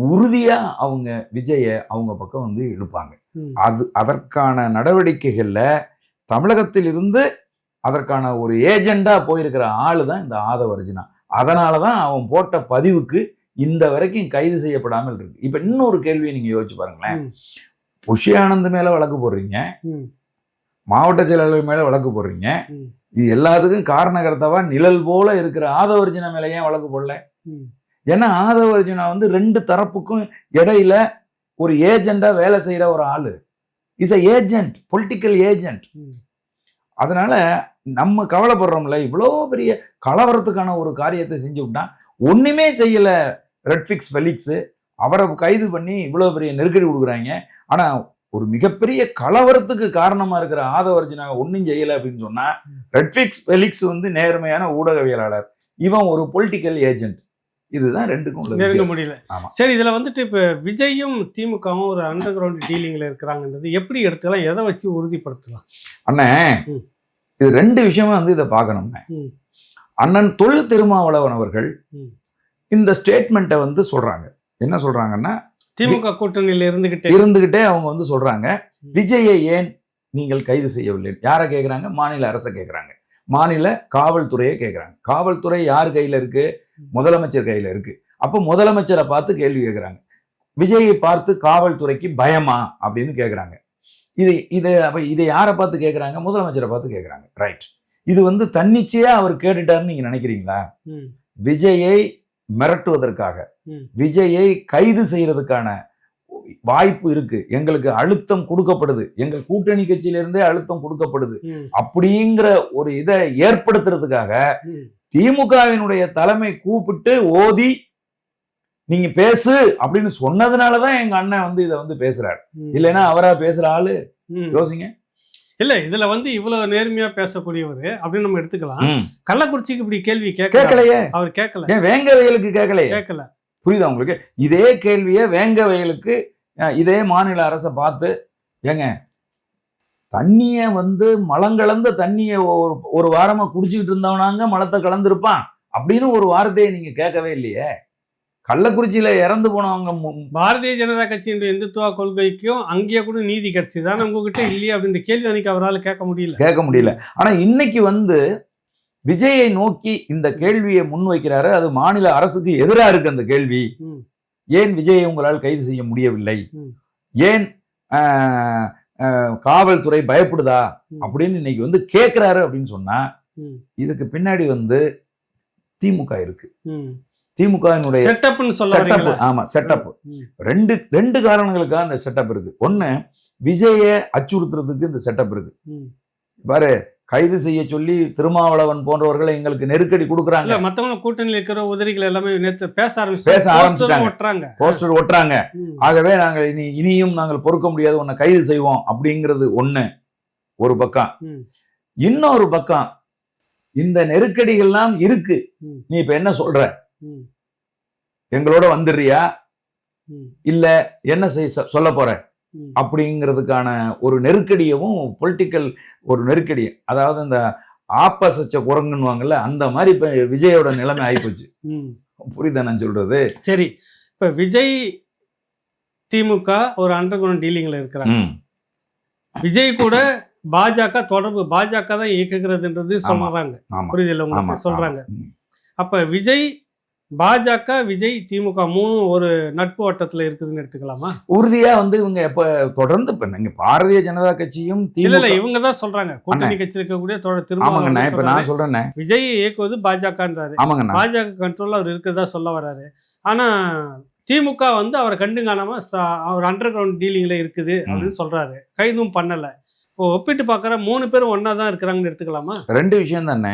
உறுதியா அவங்க விஜய அவங்க பக்கம் வந்து இழுப்பாங்க. அதற்கான நடவடிக்கைகள்ல தமிழகத்தில் இருந்து அதற்கான ஒரு ஏஜெண்டா போயிருக்கிற ஆளு தான் இந்த ஆதவ அர்ஜுனா. அதனாலதான் அவன் போட்ட பதிவுக்கு இந்த வரைக்கும் கைது செய்யப்படாமல் இருக்கு. இப்ப இன்னொரு கேள்வியை நீங்க யோசிச்சு பாருங்களேன். புஷ்யானந்த் மேல வழக்கு போடுறீங்க, மாவட்ட செயலாளர் மேல வழக்கு போடுறீங்க, இது எல்லாத்துக்கும் காரணகர்த்தாவா நிழல் போல இருக்கிற ஆதவ அர்ஜுனா மேல ஏன் வழக்கு போடல? ஏன்னா ஆதவ அர்ஜுனா வந்து 2 தரப்புக்கும் இடையில ஒரு ஏஜெண்டா வேலை செய்யற ஒரு ஆளு. Is a agent, political agent. அதனால நம்ம கவலைப்படுறோம்ல, இவ்வளோ பெரிய கலவரத்துக்கான ஒரு காரியத்தை செஞ்சு விட்டான், ஒண்ணுமே செய்யல ரெட்ஃபிக்ஸ் ஃபெலிக்ஸ், அவரை கைது பண்ணி இவ்வளோ பெரிய நெருக்கடி கொடுக்குறாங்க. ஆனா ஒரு மிகப்பெரிய கலவரத்துக்கு காரணமா இருக்கிற ஆதவ அர்ஜுனா ஒன்னும் செய்யல அப்படின்னு சொன்னா, ரெட்ஃபிக்ஸ் ஃபெலிக்ஸ் வந்து நேர்மையான ஊடகவியலாளர், இவன் ஒரு பொலிட்டிக்கல் ஏஜென்ட். இதுதான் ரெண்டுக்கும் நெருங்க முடியல. சரி, இதுல வந்துட்டு இப்ப விஜயும் திமுகவும் ஒரு அண்டர் கிரவுண்ட் டீலிங்ல இருக்கிறாங்கன்றது எப்படி எடுத்துக்கலாம், எதை வச்சு உறுதிப்படுத்தலாம்? அண்ணே, இது 2 விஷயமா வந்து இதை பார்க்கணும்ண்ணே. அண்ணன் தொல் திருமாவளவன் அவர்கள் இந்த ஸ்டேட்மெண்ட்டை வந்து சொல்றாங்க. என்ன சொல்றாங்கன்னா, திமுக கூட்டணியில் இருந்துகிட்டே அவங்க வந்து சொல்றாங்க, விஜயை ஏன் நீங்கள் கைது செய்யவில்லை? யாரை கேட்குறாங்க? மாநில அரசை கேட்குறாங்க, மாநில காவல்துறையை கேட்குறாங்க. காவல்துறை யார் கையில் இருக்கு? முதலமைச்சர் கையில் இருக்கு. அப்போ முதலமைச்சரை பார்த்து கேள்வி கேட்குறாங்க. விஜயை பார்த்து காவல்துறைக்கு பயமா அப்படின்னு கேட்குறாங்க. இதை யாரை பார்த்து கேட்குறாங்க? முதலமைச்சரை பார்த்து கேட்குறாங்க. ரைட். இது வந்து தன்னிச்சையா அவர் கேட்டுட்டாருன்னு நீங்க நினைக்கிறீங்களா? விஜயை மிரட்டுவதற்காக, விஜயை கைது செய்யறதுக்கான வாய்ப்பு இருக்கு, எங்களுக்கு அழுத்தம் கொடுக்கப்படுது, எங்கள் கூட்டணி கட்சியிலிருந்தே அழுத்தம் கொடுக்கப்படுது அப்படிங்கிற ஒரு இதை ஏற்படுத்துறதுக்காக திமுகவினுடைய தலைமை கூப்பிட்டு ஓதி நீங்க பேசு அப்படின்னு சொன்னதுனாலதான் எங்க அண்ணன் வந்து இதை வந்து பேசுறாரு. இல்லைன்னா அவரா பேசுற ஆளு? யோசிங்க. இல்ல இதுல வந்து இவ்வளவு நேர்மையா பேசக்கூடியவர் அப்படின்னு நம்ம எடுத்துக்கலாம். கள்ளக்குறிச்சிக்கு இப்படி கேள்வி கேட்கலையே, அவர் கேட்கல. ஏன் வேங்க வயலுக்கு கேட்கல? புரியுதா உங்களுக்கு? இதே கேள்வியை வேங்க வயலுக்கு இதே மாநில அரசை பார்த்து, ஏங்க தண்ணிய வந்து மலங்கலந்த தண்ணிய ஒரு வாரமா குடிச்சுக்கிட்டு இருந்தவனாங்க மலத்தை கலந்துருப்பான் அப்படின்னு ஒரு வார்த்தையை நீங்க கேட்கவே இல்லையே. கள்ளக்குறிச்சியில இறந்து போனவங்க பாரதிய ஜனதா கட்சியின் இந்துத்துவ கொள்கைக்கும் அங்கேயே கூட நீதி கிடைச்சுதான் உங்ககிட்ட இல்லையே அப்படின்ற கேள்வி அன்னைக்கு அவரால் கேட்க முடியல. ஆனா இன்னைக்கு வந்து விஜயை நோக்கி இந்த கேள்வியை முன்வைக்கிறாரு. அது மாநில அரசுக்கு எதிராக இருக்கு அந்த கேள்வி. ஏன் விஜயை உங்களால் கைது செய்ய முடியவில்லை? ஏன் காவல்துறை பயப்படுதா அப்படின்னு இன்னைக்கு வந்து கேட்கிறாரு அப்படின்னு சொன்னா, இதுக்கு பின்னாடி வந்து திமுக இருக்கு. திமுகவினுடைய செட்டப். ஆமா, செட்டப். ரெண்டு காரணங்களுக்காக அந்த செட்டப் இருக்கு. ஒண்ணு, விஜய அச்சுறுத்துறதுக்கு இந்த செட்டப் இருக்கு. பாரு, கைது செய்ய சொல்லி திருமாவளவன் போன்றவர்களை எங்களுக்கு நெருக்கடி கொடுக்குறாங்க. மத்தவங்க கூட்டணியில் இருக்கிற உதிரிகள் எல்லாமே பேச ஆரம்பிச்சாங்க, போஸ்டர் ஒட்டுறாங்க. ஆகவே நாங்கள் இனியும் நாங்கள் பொறுக்க முடியாது, உன்னை கைது செய்வோம் அப்படிங்கிறது ஒண்ணு ஒரு பக்கம். இன்னொரு பக்கம், இந்த நெருக்கடிகள்லாம் இருக்கு, நீ இப்ப என்ன சொல்ற, எங்களோட வந்துடுறியா இல்ல என்ன சொல்ல போற அப்படிங்கிறதுக்கான ஒரு நெருக்கடியவும் பொலிட்டிக்கல் ஒரு நெருக்கடி. அதாவது இந்த ஆப்பசச்ச குரங்குன்னுவாங்கல்ல, அந்த மாதிரி இப்ப விஜயோட நிலைமை ஆயிப்போச்சு. புரியுதா நான் சொல்றது? சரி, இப்ப விஜய் திமுக ஒரு அண்டர் கிரவுண்ட் டீலிங்ல இருக்கிறாங்க. விஜய் கூட பாஜக தொடர்பு, பாஜக தான் இயக்குகிறதுன்றது சொல்றாங்க. புரியுதில்ல உங்களுக்கு? சொல்றாங்க. அப்ப விஜய் பாஜக, விஜய், திமுக மூணு ஒரு நட்பு வட்டத்துல இருக்குதுன்னு எடுத்துக்கலாமா? உறுதியா வந்து இவங்க எப்ப தொடர்ந்து நீங்க பாரதிய ஜனதா கட்சியும் இல்ல இவங்க தான் சொல்றாங்க, கூட்டணி கட்சி இருக்கக்கூடிய நான் சொல்றேன், விஜய் இயக்குவது பாஜகன்றாரு. பாஜக கண்ட்ரோல்ல அவர் இருக்கிறதா சொல்ல வர்றாரு. ஆனா திமுக வந்து அவரை கண்டு காணாம அவர் அண்டர் கிரவுண்ட் டீலிங்ல இருக்குது அப்படின்னு சொல்றாரு. கைதும் பண்ணல. இப்போ ஒப்பிட்டு பாக்குற 3 பேரும் ஒன்னா தான் இருக்கிறாங்கன்னு எடுத்துக்கலாமா? ரெண்டு விஷயம் தானே.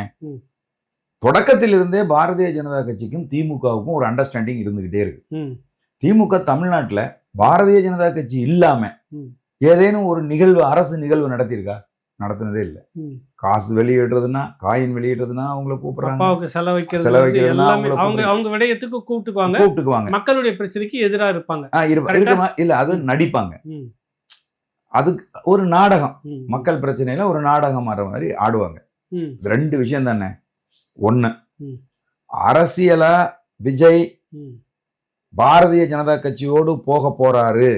தொடக்கத்திலிருந்தே பாரதிய ஜனதா கட்சிக்கும் திமுகவுக்கும் ஒரு அண்டர்ஸ்டாண்டிங் இருந்துகிட்டே இருக்கு. திமுக தமிழ்நாட்டில் பாரதிய ஜனதா கட்சி இல்லாம ஏதேனும் ஒரு நிகழ்வு, அரசு நிகழ்வு நடத்தியிருக்கா? நடத்தினதே இல்லை. காசு வெளியிடுறதுன்னா, காயின் வெளியிடுறதுன்னா அவங்கள கூப்பிடுறாங்க, செலவைக்கிறதுனா அவங்க விடயத்துக்கு கூப்பிட்டுக்குவாங்க. மக்களுடைய பிரச்சனைக்கு எதிராக இருப்பாங்க. இல்ல அது நடிப்பாங்க. அதுக்கு ஒரு நாடகம், மக்கள் பிரச்சனையில ஒரு நாடகம் ஆடுற மாதிரி ஆடுவாங்க. ரெண்டு விஷயம் தானே. ஒண்ணு, அரசியலா விஜய் பாரதிய ஜனதா கட்சியோடு போக போறாரு,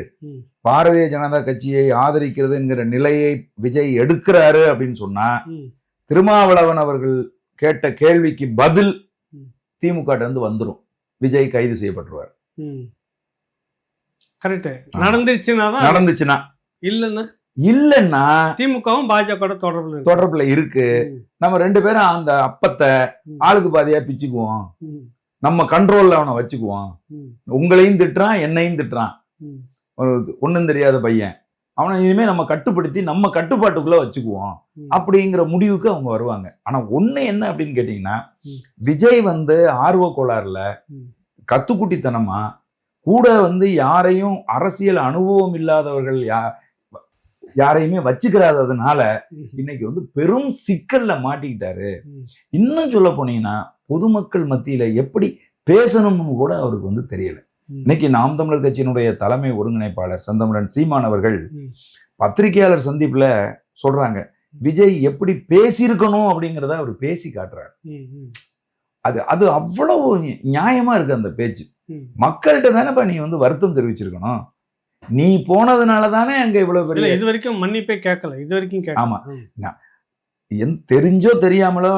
பாரதிய ஜனதா கட்சியை ஆதரிக்கிறதுங்கிற நிலையை விஜய் எடுக்கிறாரு அப்படின்னு சொன்னா, திருமாவளவன் அவர்கள் கேட்ட கேள்விக்கு பதில் திமுக இருந்து வந்துடும். விஜய் கைது செய்யப்பட்டுருவார். நடந்துச்சுன்னா இல்லன்னா திமுகவும் பாஜக தொடர்புல இருக்கு. நம்ம ரெண்டு பேரும் அந்த அப்பத்தை ஆளுக்கு பாதியா பிச்சுக்குவோம், நம்ம கண்ட்ரோல்ல அவனை வச்சுக்குவோம். உங்களையும் திட்டுறான், என்னையும் திட்டுறான், ஒண்ணும் தெரியாத பையன், அவனை இனிமே நம்ம கட்டுப்படுத்தி நம்ம கட்டுப்பாட்டுக்குள்ள வச்சுக்குவோம் அப்படிங்கிற முடிவுக்கு அவங்க வருவாங்க. ஆனா ஒண்ணு என்ன அப்படின்னு கேட்டீங்கன்னா, விஜய் வந்து ஆர்வ கோளாறுல கத்துக்குட்டித்தனமா கூட வந்து யாரையும் அரசியல் அனுபவம் இல்லாதவர்கள் யாரையுமே வச்சுக்கிறாததுனால இன்னைக்கு வந்து பெரும் சிக்கல்ல மாட்டிக்கிட்டாரு. இன்னும் சொல்ல போனீங்கன்னா, பொதுமக்கள் மத்தியில எப்படி பேசணும்னு கூட அவருக்கு வந்து தெரியல. இன்னைக்கு நாம் தமிழர் கட்சியினுடைய தலைமை ஒருங்கிணைப்பாளர் செந்தமிழன் சீமான் அவர்கள் பத்திரிகையாளர் சந்திப்புல சொல்றாங்க, விஜய் எப்படி பேசியிருக்கணும் அப்படிங்கிறத அவர் பேசி காட்டுறாரு. அது அவ்வளவு நியாயமா இருக்கு அந்த பேச்சு. மக்கள்கிட்ட தானேப்பா நீ வந்து வருத்தம் தெரிவிச்சிருக்கணும். நீ போனதுனால தானே அங்க இவ்வளவு பெரிய, இது வரைக்கும் மன்னிப்பே கேட்கல, இது வரைக்கும். ஆமா, தெரிஞ்சோ தெரியாமலோ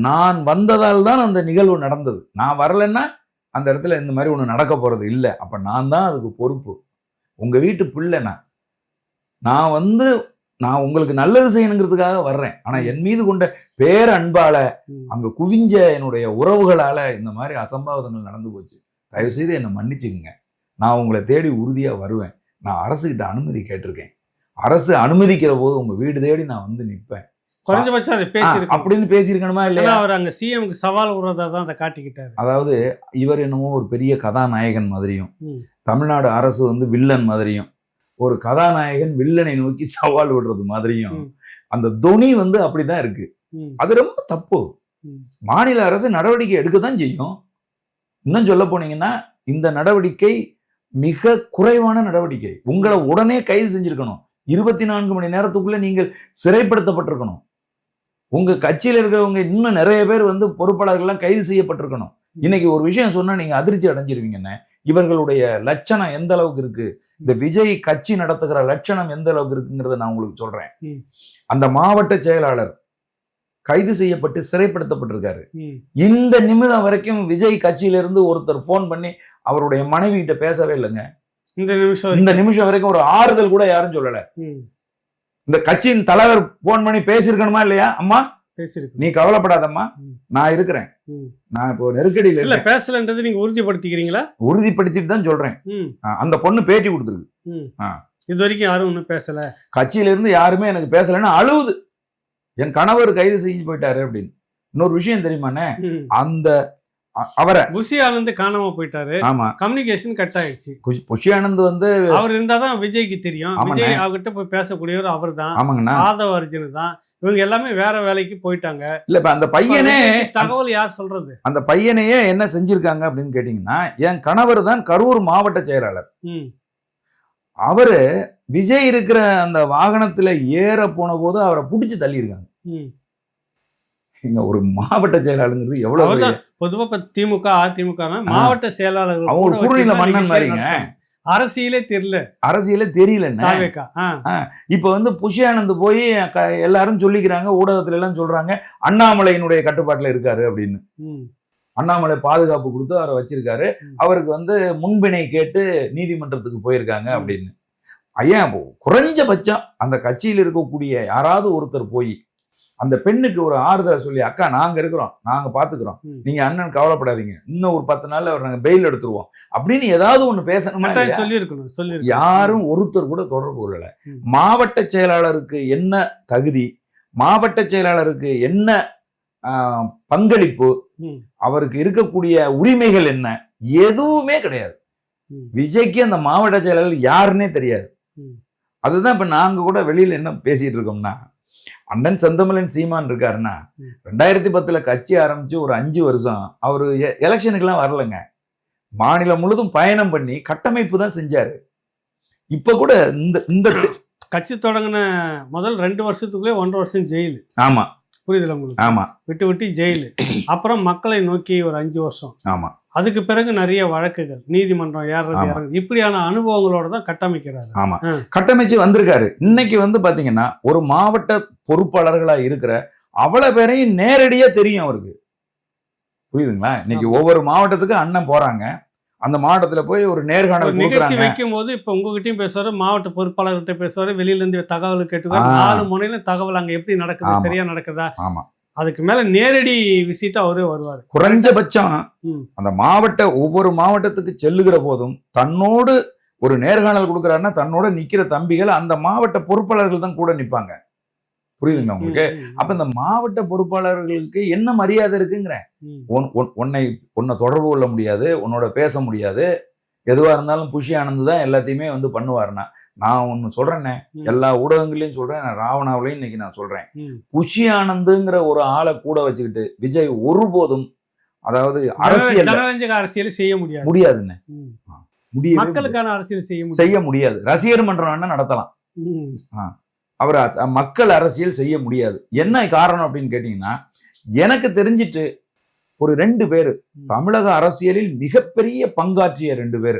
நான் வந்ததால் தான் அந்த நிகழ்வு நடந்தது. நான் வரலன்னா அந்த இடத்துல இந்த மாதிரி ஒண்ணு நடக்க போறது இல்லை. அப்ப நான் தான் அதுக்கு பொறுப்பு. உங்க வீட்டு பிள்ளைனா நான் உங்களுக்கு நல்லது செய்யணுங்கிறதுக்காக வர்றேன். ஆனா என் மீது கொண்ட பேரன்பால, அங்க குவிஞ்ச என்னுடைய உறவுகளால இந்த மாதிரி அசம்பாவிதங்கள் நடந்து போச்சு. தயவு செய்து என்னை மன்னிச்சுக்குங்க. நான் உங்களை தேடி உறுதியா வருவேன். நான் அரசுகிட்ட அனுமதி கேட்டிருக்கேன். அரசு அனுமதிக்கிற போது உங்க வீடு தேடி நான் வந்து நிற்பேன். குறைஞ்சபட்சம் அதை பேசியிருக்கணும். அப்படின்னு பேசியிருக்கணுமா இல்லையா? ஏன்னா அவர் அங்க சிஎம்க்கு சவால் விடுறதா தான் அதை காட்டிக்கிட்டாரு. அதாவது இவர் என்னமோ ஒரு பெரிய கதாநாயகன் மாதிரியும் ம். தமிழ்நாடு அரசு வந்து வில்லன் மாதிரியும், ஒரு கதாநாயகன் வில்லனை நோக்கி சவால் விடுறது மாதிரியும் ம். அந்த தொனி வந்து அப்படிதான் இருக்கு. ம். அது ரொம்ப தப்பு. ம். மாநில அரசு நடவடிக்கை எடுக்கத்தான் செய்யும். இன்னும் சொல்ல போனீங்கன்னா இந்த நடவடிக்கை மிக குறைவான நடவடிக்கை. உங்களை உடனே கைது செஞ்சிருக்கணும். 24 மணி நேரத்துக்குள்ள நீங்கள் சிறைப்படுத்தப்பட்டிருக்கணும். உங்க கட்சியில இருக்கிறவங்க இன்னும் நிறைய பேர் வந்து பொறுப்பாளர்கள்லாம் கைது செய்யப்பட்டிருக்கணும். இன்னைக்கு ஒரு விஷயம் சொன்னா நீங்க அதிர்ச்சி அடைஞ்சிருவீங்கன்னு. இவர்களுடைய லட்சணம் எந்த அளவுக்கு இருக்கு, இந்த விஜய் கட்சி நடத்துகிற லட்சணம் எந்த அளவுக்கு இருக்குங்கிறத நான் உங்களுக்கு சொல்றேன். அந்த மாவட்ட செயலாளர் கைது செய்யப்பட்டு சிறைப்படுத்தப்பட்டிருக்காரு. இந்த நிமிடம் வரைக்கும் விஜய் கட்சியிலிருந்து ஒருத்தர் போன் பண்ணி அவருடைய மனைவி கிட்ட பேசவே இல்லைங்க. இந்த நிமிஷம் வரைக்கும் ஒரு ஆறுதல் கூட யாரும் சொல்லல. இந்த கட்சியின் தலைவர் போன் பண்ணி பேசியிருக்கணுமா இல்லையா? அம்மா நீ கவலைப்படாதம்மா, நான் இருக்கிறேன், நான் இப்போ நெருக்கடியில் இல்ல பேசலன்றது நீங்க உறுதிப்படுத்திக்கிறீங்களா? உறுதிப்படுத்திட்டு தான் சொல்றேன். அந்த பொண்ணு பேட்டி கொடுத்துருக்கு. இது வரைக்கும் யாரும் ஒன்றும் பேசல, கட்சியில இருந்து யாருமே எனக்கு பேசலன்னு அழுவுது. என் கணவர் கைது செஞ்சு போயிட்டாரு அப்படின்னு. இன்னொரு விஷயம் தெரியுமாண்ணே, அந்த அவரை புஷி ஆனந்த் காணாம போயிட்டாரு. ஆமா, கம்யூனிகேஷன் கட் ஆயிடுச்சு. புஷி ஆனந்த் வந்து அவர் இருந்தாதான் விஜய்க்கு தெரியும். விஜய் அவர்கிட்ட போய் பேசக்கூடியவர் அவர் தான். ஆமாங்கண்ணா, ஆதவ அர்ஜுன் தான். இவங்க எல்லாமே வேற வேலைக்கு போயிட்டாங்க. இல்ல இப்ப அந்த பையனே தகவல் யார் சொல்றது? அந்த பையனையே என்ன செஞ்சிருக்காங்க அப்படின்னு கேட்டீங்கன்னா, என் கணவர் தான் கரூர் மாவட்ட செயலாளர். அவரு விஜய் இருக்கிற அந்த வாகனத்துல ஏற போன போது அவரை புடிச்சு தள்ளியிருக்காங்க. ஒரு மாவட்ட செயலாளர் எவ்வளவு பொதுவா திமுக அதிமுக மாவட்ட செயலாளர் அவங்க கூடுதல மன்னன் மாதிரிங்க. அரசியலே தெரியல. இப்ப வந்து புஷி ஆனந்த் போய் எல்லாரும் சொல்லிக்கிறாங்க, ஊடகத்துல எல்லாம் சொல்றாங்க அண்ணாமலையினுடைய கட்டுப்பாட்டுல இருக்காரு அப்படின்னு. அண்ணாமலை பாதுகாப்பு கொடுத்து அவரை வச்சிருக்காரு. அவருக்கு வந்து முன்பிணை கேட்டு நீதிமன்றத்துக்கு போயிருக்காங்க அப்படின்னு. ஐயா, குறைஞ்சபட்சம் அந்த கட்சியில் இருக்கக்கூடிய யாராவது ஒருத்தர் போய் அந்த பெண்ணுக்கு ஒரு ஆறுதலை சொல்லி, அக்கா நாங்க இருக்கிறோம், நாங்க பாத்துக்கிறோம், நீங்க அண்ணன் கவலைப்படாதீங்க, இன்னும் ஒரு 10 நாள்ல அவர் நாங்க பெயில் எடுத்துருவோம் அப்படின்னு ஏதாவது ஒண்ணு பேசணும். சொல்லி யாரும் ஒருத்தர் கூட தொடர்பு கொள்ளல. மாவட்ட செயலாளருக்கு என்ன தகுதி, மாவட்ட செயலாளருக்கு என்ன பங்களிப்பு, அவருக்கு இருக்கக்கூடிய உரிமைகள் என்ன, எதுவுமே கிடையாது. விஜய்க்கு அந்த மாவட்ட செயலாளர் யாருன்னே தெரியாது. அதுதான் இப்ப நாங்க கூட வெளியில என்ன பேசிட்டு இருக்கோம்னா, அண்ணன் செந்தமிழன் சீமான் இருக்காருன்னா 2010 கட்சி ஆரம்பிச்சு ஒரு 5 வருஷம் அவரு எலெக்ஷனுக்கெல்லாம் வரலங்க. மாநிலம் முழுதும் பயணம் பண்ணி கட்டமைப்பு தான் செஞ்சாரு. இப்ப கூட இந்த கட்சி தொடங்கின முதல் 2 வருஷத்துக்குள்ளே 1.5 வருஷம் ஜெயிலு. ஆமா, புரியுதுல உங்களுக்கு? ஆமா, விட்டு ஜெயிலு. அப்புறம் மக்களை நோக்கி ஒரு 5 வருஷம். ஆமா, அதுக்கு பிறகு நிறைய வழக்குகள், நீதிமன்றம் ஏறது இறங்குது. இப்படியான அனுபவங்களோட தான் கட்டமைக்கிறாரு. ஆமா, கட்டமைச்சு வந்திருக்காரு. இன்னைக்கு வந்து பாத்தீங்கன்னா ஒரு மாவட்ட பொறுப்பாளர்களா இருக்கிற அவ்வளவு பேரையும் நேரடியா தெரியும் அவருக்கு. புரியுதுங்களா? இன்னைக்கு ஒவ்வொரு மாவட்டத்துக்கு அண்ணன் போறாங்க. அந்த மாவட்டத்துல போய் ஒரு நேர்காணல் நிகழ்ச்சி வைக்கும் போது இப்ப உங்ககிட்டயும் பேசுவாரு, மாவட்ட பொறுப்பாளர்கிட்ட பேசுவாரு, வெளியில இருந்து தகவல் கேட்டுவாரு. 4 முனையில தகவல் அங்க எப்படி நடக்குது, சரியா நடக்குதா, அதுக்கு மேல நேரடி விசிட்டா அவரே வருவார். குறைஞ்சபட்சம் அந்த ஒவ்வொரு மாவட்டத்துக்கு செல்லுகிற போதும் தன்னோடு ஒரு நேர்காணல் கொடுக்குறாருன்னா தன்னோட நிக்கிற தம்பிகள் அந்த மாவட்ட பொறுப்பாளர்கள் தான் கூட நிப்பாங்க. புரியுதுங்க உங்களுக்கு? அப்ப இந்த மாவட்ட பொறுப்பாளர்களுக்கு என்ன மரியாதை இருக்குங்கிறேன். உன்னை தொடர்பு கொள்ள முடியாது, உன்னோட பேச முடியாது, எதுவா இருந்தாலும் புஷி ஆனந்த் தான் எல்லாத்தையுமே வந்து பண்ணுவாருன்னா, நான் ஒண்ணு சொல்றேன்னே, எல்லா ஊடகங்களையும் சொல்றேன், நான் ராவணாவிலையும் இன்னைக்கு நான் சொல்றேன், புஷி ஆனந்துங்கிற ஒரு ஆளை கூட வச்சுக்கிட்டு விஜய் ஒருபோதும், அதாவது அரசியல் செய்ய முடியாதுன்னு, மக்களுக்கான அரசியல் செய்ய முடியாது. ரசிகர் மன்றம் என்ன நடத்தலாம், அவர் மக்கள் அரசியல் செய்ய முடியாது. என்ன காரணம் அப்படின்னு கேட்டீங்கன்னா, எனக்கு தெரிஞ்சிட்டு ஒரு 2 பேர் தமிழக அரசியலில் மிகப்பெரிய பங்காற்றிய 2 பேர்,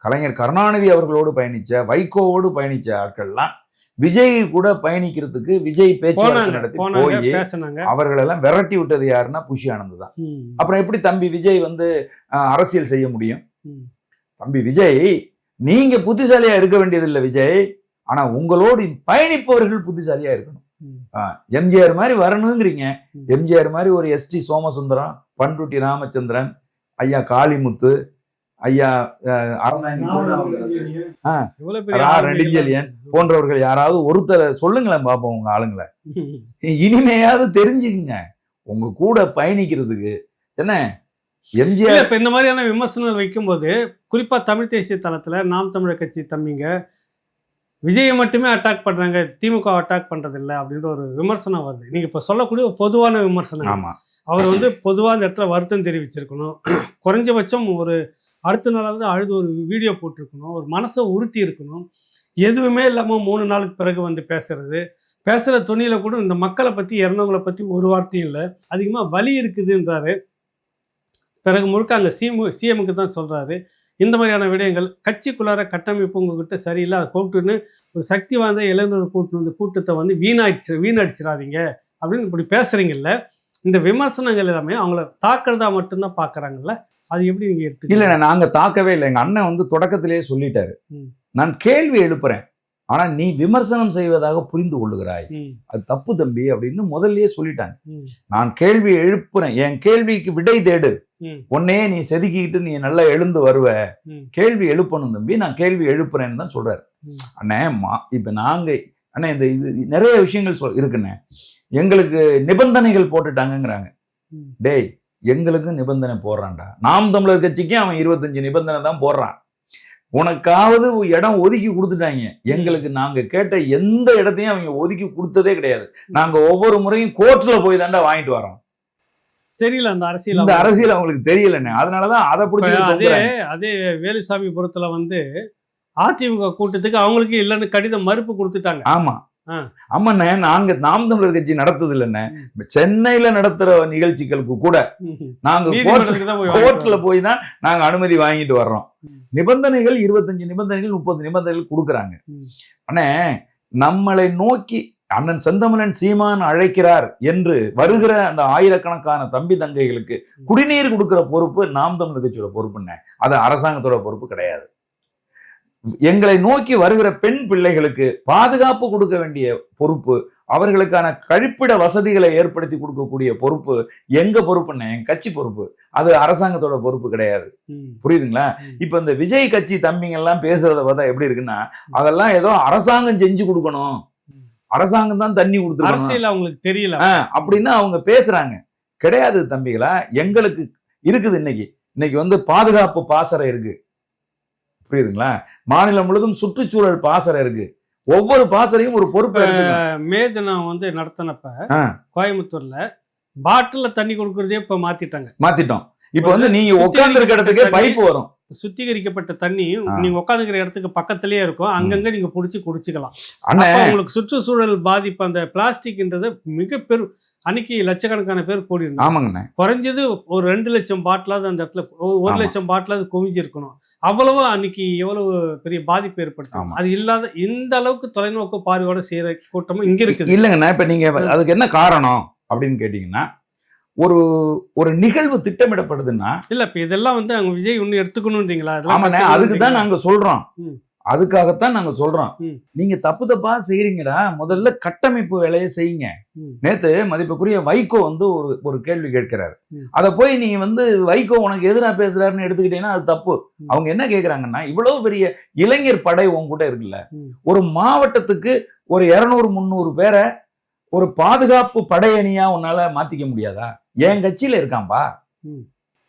கலைஞர் கருணாநிதி அவர்களோடு பயணிச்ச, வைகோவோடு பயணிச்ச ஆட்கள்லாம் விஜய் கூட பயணிக்கிறதுக்கு விஜய் பேச்சுவார்த்தை நடத்தி போய் அவர்களெல்லாம் விரட்டி விட்டது யாருன்னா புஷி ஆனந்த் தான். அப்புறம் எப்படி தம்பி விஜய் வந்து அரசியல் செய்ய முடியும்? தம்பி விஜய், நீங்க புத்திசாலியா இருக்க வேண்டியதில்லை விஜய், ஆனா உங்களோடு பயணிப்பவர்கள் புத்திசாலியா இருக்கணும். எம்ஜிஆர் மாதிரி வரணுங்கிறீங்க. எம்ஜிஆர் மாதிரி ஒரு எஸ்டி சோமசுந்தரம், பண்ருட்டி ராமச்சந்திரன், ஐயா காளிமுத்து, ஐயா அறந்தாங்கி திருநாவுக்கரசு, எவ்வளவு பெரிய ரா. ஆளுமைகள் நெடுஞ்செழியன் போன்றவர்கள் யாராவது ஒருத்தரை சொல்லுங்களேன் பாப்போம் உங்க ஆளுங்களை. இனிமையாவது தெரிஞ்சுக்குங்க உங்க கூட பயணிக்கிறதுக்கு. என்ன இல்ல, எம்ஜிஆர் இப்ப இந்த மாதிரியான விமர்சனங்கள் வைக்கும்போது குறிப்பா தமிழ் தேசிய தளத்துல நாம் தமிழர் கட்சி தம்பிங்க விஜயை மட்டுமே அட்டாக் பண்றாங்க, திமுக அட்டாக் பண்றது இல்ல அப்படின்ற ஒரு விமர்சனம் வருது. நீங்க இப்ப சொல்லக்கூடிய ஒரு பொதுவான விமர்சனம். ஆமா அவர் வந்து பொதுவா அந்த இடத்துல வருத்தம் தெரிவிச்சிருக்கணும். குறைஞ்சபட்சம் ஒரு அடுத்த நாளாவது அழுது ஒரு வீடியோ போட்டிருக்கணும், ஒரு மனசை உறுத்தி இருக்கணும். எதுவுமே இல்லாம 3 நாளுக்கு பிறகு வந்து பேசுற துணியில கூட இந்த மக்களை பத்தி இறந்தவங்களை பத்தி ஒரு வார்த்தையும் இல்லை. அதிகமா வலி இருக்குதுன்றாரு. பிறகு முழுக்க அங்கே சிஎம்முக்கு தான் சொல்கிறாரு. இந்த மாதிரியான விடயங்கள் கட்சிக்குள்ளார கட்டமைப்பு உங்ககிட்ட சரியில்லை, அதை கூப்பிட்டுன்னு ஒரு சக்தி வாய்ந்த இளைஞர் கூட்டு கூட்டத்தை வந்து வீணடிச்சிடாதீங்க அப்படின்னு இப்படி பேசுகிறீங்கல்ல. இந்த விமர்சனங்கள் எல்லாமே அவங்கள தாக்குறதா மட்டும்தான் பார்க்குறாங்கல்ல, அது எப்படி நீங்கள் எடுத்து? இல்லை, நாங்கள் தாக்கவே இல்லை. எங்கள் அண்ணன் வந்து தொடக்கத்திலேயே சொல்லிட்டாரு, நான் கேள்வி எழுப்புறேன் ஆனா நீ விமர்சனம் செய்வதாக புரிந்து கொள்ளுகிறாய், அது தப்பு தம்பி அப்படின்னு முதல்லயே சொல்லிட்டாங்க. நான் கேள்வி எழுப்புறேன், என் கேள்விக்கு விடை தேடு, உன்னையே நீ செதுக்கிட்டு நீ நல்லா எழுந்து வருவ, கேள்வி எழுப்பணும் தம்பி, நான் கேள்வி எழுப்புறேன்னு தான் சொல்றாரு. அண்ணே இப்ப நாங்க அண்ணே இந்த இது நிறைய விஷயங்கள் இருக்குண்ணே. எங்களுக்கு நிபந்தனைகள் போட்டுட்டாங்கிறாங்க. டேய், எங்களுக்கும் நிபந்தனை போடுறான்டா. நாம் தமிழர் கட்சிக்கு அவன் 25 நிபந்தனை தான் போடுறான். உனக்காவது இடம் ஒதுக்கி கொடுத்துட்டாங்க, எங்களுக்கு நாங்க கேட்ட எந்த இடத்தையும் அவங்க ஒதுக்கி கொடுத்ததே கிடையாது. நாங்க ஒவ்வொரு முறையும் கோர்ட்ல போய் தாண்டா வாங்கிட்டு வரோம். தெரியல அந்த அரசியல் அவங்களுக்கு தெரியலண்ணே, அதனாலதான் அதை பிடிச்சி. அதே வேலுசாமிபுரத்துல வந்து அதிமுக கூட்டத்துக்கு அவங்களுக்கு இல்லைன்னு கடிதம் மறுப்பு கொடுத்துட்டாங்க. ஆமா ஆமாண்ணே, நாங்க நாம் தமிழர் கட்சி நடத்துது இல்லைண்ணே, சென்னையில நடத்துற நிகழ்ச்சிகளுக்கு கூட நாங்க கோர்ட்ல போய் தான் நாங்க அனுமதி வாங்கிட்டு வர்றோம். நிபந்தனைகள் 25 நிபந்தனைகள் 30 நிபந்தனைகள் கொடுக்குறாங்க. அண்ணே, நம்மளை நோக்கி அண்ணன் செந்தமிழன் சீமான் அழைக்கிறார் என்று வருகிற அந்த ஆயிரக்கணக்கான தம்பி தங்கைகளுக்கு குடிநீர் கொடுக்கிற பொறுப்பு நாம் தமிழர் கட்சியோட பொறுப்புண்ணே, அது அரசாங்கத்தோட பொறுப்பு கிடையாது. எங்களை நோக்கி வருகிற பெண் பிள்ளைகளுக்கு பாதுகாப்பு கொடுக்க வேண்டிய பொறுப்பு, அவர்களுக்கான கழிப்பிட வசதிகளை ஏற்படுத்தி கொடுக்கக்கூடிய பொறுப்பு எங்க பொறுப்புன்னு, என் கட்சி பொறுப்பு, அது அரசாங்கத்தோட பொறுப்பு கிடையாது. புரியுதுங்களா? இப்ப இந்த விஜய் கட்சி தம்பிங்க எல்லாம் பேசுறத பார்த்தா எப்படி இருக்குன்னா, அதெல்லாம் ஏதோ அரசாங்கம் செஞ்சு கொடுக்கணும், அரசாங்கம் தான் தண்ணி கொடுத்துருக்கணும், அவங்களுக்கு தெரியல அப்படின்னு அவங்க பேசுறாங்க. கிடையாது தம்பிகளா, எங்களுக்கு இருக்குது. இன்னைக்கு வந்து பாதுகாப்பு பாசறை இருக்கு, புரியுதுங்களா? மாநிலம் முழுவதும் சுற்றுச்சூழல் பாசறை இருக்கு. ஒவ்வொரு பாசறையும் ஒரு பொறுப்பு. மே தினம் வந்து நடத்தினப்ப கோயம்புத்தூர்ல பாட்டில தண்ணி கொடுக்கறதே இப்ப மாத்திட்டோம். இப்ப வந்து நீங்க உட்கார்ந்து இருக்க இடத்துக்கு பைப் வரும், சுத்திகரிக்கப்பட்ட தண்ணி நீங்க உட்காந்துக்கிற இடத்துக்கு பக்கத்திலேயே இருக்கும், அங்கங்க நீங்க புடிச்சு குடிச்சுக்கலாம். உங்களுக்கு சுற்றுச்சூழல் பாதிப்பு அந்த பிளாஸ்டிக்ன்றது மிக பெரும். அன்னைக்கு லட்சக்கணக்கான பேர் கூடி இருந்தாங்க. குறைஞ்சது ஒரு 2 லட்சம் பாட்டிலாவது அந்த இடத்துல, 1 லட்சம் பாட்டிலாவது குவிஞ்சிருக்கணும். அவ்வளவு அன்னைக்கு எவ்வளவு பெரிய பாதிப்பு ஏற்படுத்தும். அது இல்லாத இந்த அளவுக்கு தொலைநோக்கு பார்வையோட செய்யற கூட்டமும் இங்க இருக்கு இல்லைங்கண்ணா. இப்ப நீங்க அதுக்கு என்ன காரணம் அப்படின்னு கேட்டீங்கன்னா, ஒரு நிகழ்வு திட்டமிடப்படுதுன்னா, இல்ல இப்ப இதெல்லாம் வந்து அவங்க விஜய் ஒண்ணு எடுத்துக்கணும்ன்றீங்களா? அதுக்குதான் நாங்க சொல்றோம், அதுக்காகத்தான் நாங்க சொல்றோம். நீங்க தப்பா செய்யறீங்கடா, முதல்ல கட்டமைப்பு வேலையை செய்யுங்க. நேத்து மதிப்புக்குரிய வைகோ வந்து ஒரு கேள்வி கேட்கிறாரு, அத போய் நீங்க வந்து வைகோ உனக்கு எதிரா பேசுறாருன்னு எடுத்துக்கிட்டீங்கன்னா அது தப்பு. அவங்க என்ன கேக்குறாங்கன்னா, இவ்வளவு பெரிய இளைஞர் படை உங்ககிட்ட இருக்குல்ல, ஒரு மாவட்டத்துக்கு ஒரு 200-300 பேரை ஒரு பாதுகாப்பு படையணியா உன்னால மாத்திக்க முடியாதா? என் கட்சியில இருக்கான்பா,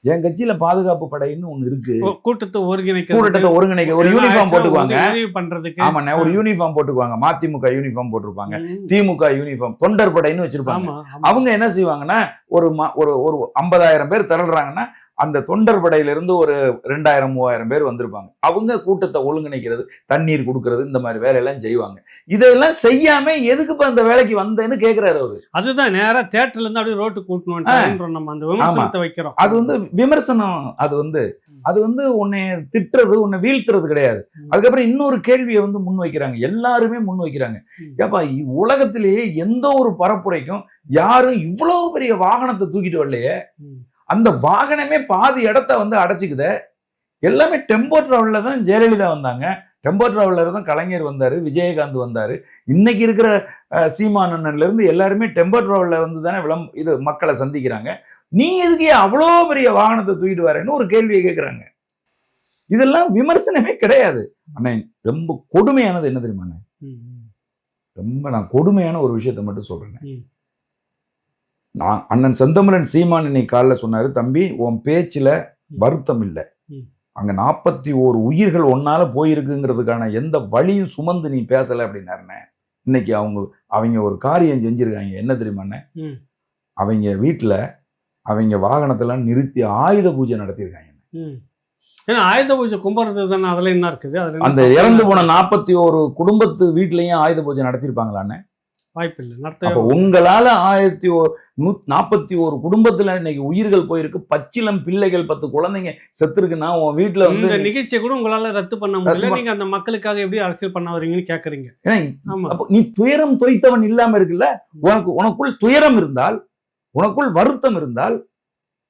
என் கட்சியில பாதுகாப்பு படைன்னு ஒண்ணு இருக்கு, கூட்டத்தை ஒருங்கிணைக்க ஒரு யூனிஃபார்ம் போட்டுக்குவாங்க. ஆமாண்ணே, ஒரு யூனிஃபார்ம் போட்டுக்குவாங்க. மதிமுக யூனிஃபார்ம் போட்டிருப்பாங்க, திமுக யூனிஃபார்ம், தொண்டர் படைன்னு வச்சிருப்பாங்க. அவங்க என்ன செய்வாங்கன்னா, ஒரு 50,000 பேர் திரள்றாங்கன்னா அந்த தொண்டர் படையிலிருந்து ஒரு 2000-3000 பேர் வந்திருப்பாங்க. அவங்க கூட்டத்தை ஒழுங்கிணைக்கிறது, தண்ணீர் கொடுக்கறது, இந்த மாதிரி வேலையெல்லாம் செய்வாங்க. இதெல்லாம் செய்யாம எதுக்குப்ப அந்த வேலைக்கு வந்தேன்னு கேட்கிறாரு அவரு. அதுதான் நேரா தியேட்டர்ல இருந்து அப்படியே ரோட்டு கூட்டணும் நம்ம அந்த விமர்சனத்தை வைக்கிறோம். அது வந்து விமர்சனம், அது வந்து உன்னை திட்டுறது, உன்னை வீழ்த்துறது கிடையாது. அதுக்கப்புறம் இன்னொரு கேள்வியை வந்து முன் வைக்கிறாங்க, எல்லாருமே முன் வைக்கிறாங்க. ஏப்பா, உலகத்திலேயே எந்த ஒரு பரப்புரைக்கும் யாரும் இவ்வளவு பெரிய வாகனத்தை தூக்கிட்டு வரலையே, அந்த வாகனமே பாதி இடத்த வந்து அடைச்சிக்குது. எல்லாமே டெம்போ டிராவல்ல தான் ஜெயலலிதா வந்தாங்க, டெம்போ டிராவலர் தான் கலைஞர் வந்தாரு, விஜயகாந்த் வந்தாரு. இன்னைக்கு இருக்கிற சீமானன்ல இருந்து எல்லாருமே டெம்போ டிராவல்ல வந்து தானே இது மக்களை சந்திக்கிறாங்க. நீ எதுக்கு அவ்வளோ பெரிய வாகனத்தை தூக்கிட்டு வரேன்னு ஒரு கேள்வியை கேட்குறாங்க. இதெல்லாம் விமர்சனமே கிடையாது. அண்ணே ரொம்ப கொடுமையானது என்ன தெரியுமா? ரொம்ப நான் கொடுமையான ஒரு விஷயத்த மட்டும் சொல்றேன். நான் அண்ணன் செந்தமிழன் சீமான் இன்னைக்கு காலைல சொன்னாரு, தம்பி உன் பேச்சுல வருத்தம் இல்லை, அங்க 41 உயிர்கள் ஒன்னால போயிருக்குங்கிறதுக்கான எந்த வழியும் சுமந்து நீ பேசல அப்படின்னாருண்ணே. இன்னைக்கு அவங்க ஒரு காரியம் செஞ்சிருக்காங்க. என்ன தெரியுமாண்ணே? அவங்க வீட்டுல அவங்க வாகனத்தெல்லாம் நிறுத்தி ஆயுத பூஜை நடத்திருக்காங்க. ஏன்னா ஆயுத பூஜை கும்பிட்றது தானே, அதுல என்ன இருக்குது? அந்த இறந்து போன 41 குடும்பத்து வீட்லயும் ஆயுத பூஜை நடத்திருப்பாங்களாண்ணே? வாய்ப்பு இல்லை. அப்ப உங்களால 4141 குடும்பத்துல இன்னைக்கு உயிர்கள் போயிருக்கு. பச்சிலம் பிள்ளைகள் 10 குழந்தைங்க செத்துருக்குன்னா உன் வீட்டுல வந்து இந்த நிகழ்ச்சியை கூட உங்களால ரத்து பண்ண முடியல. நீங்க அந்த மக்களுக்காக எப்படி அரசியல் பண்ண வரீங்கன்னு கேக்குறீங்க. அப்ப நீ துயரம் தோய்த்தவன் இல்லாம இருக்குல்ல. உனக்குள் துயரம் இருந்தால், உனக்குள் வருத்தம் இருந்தால்,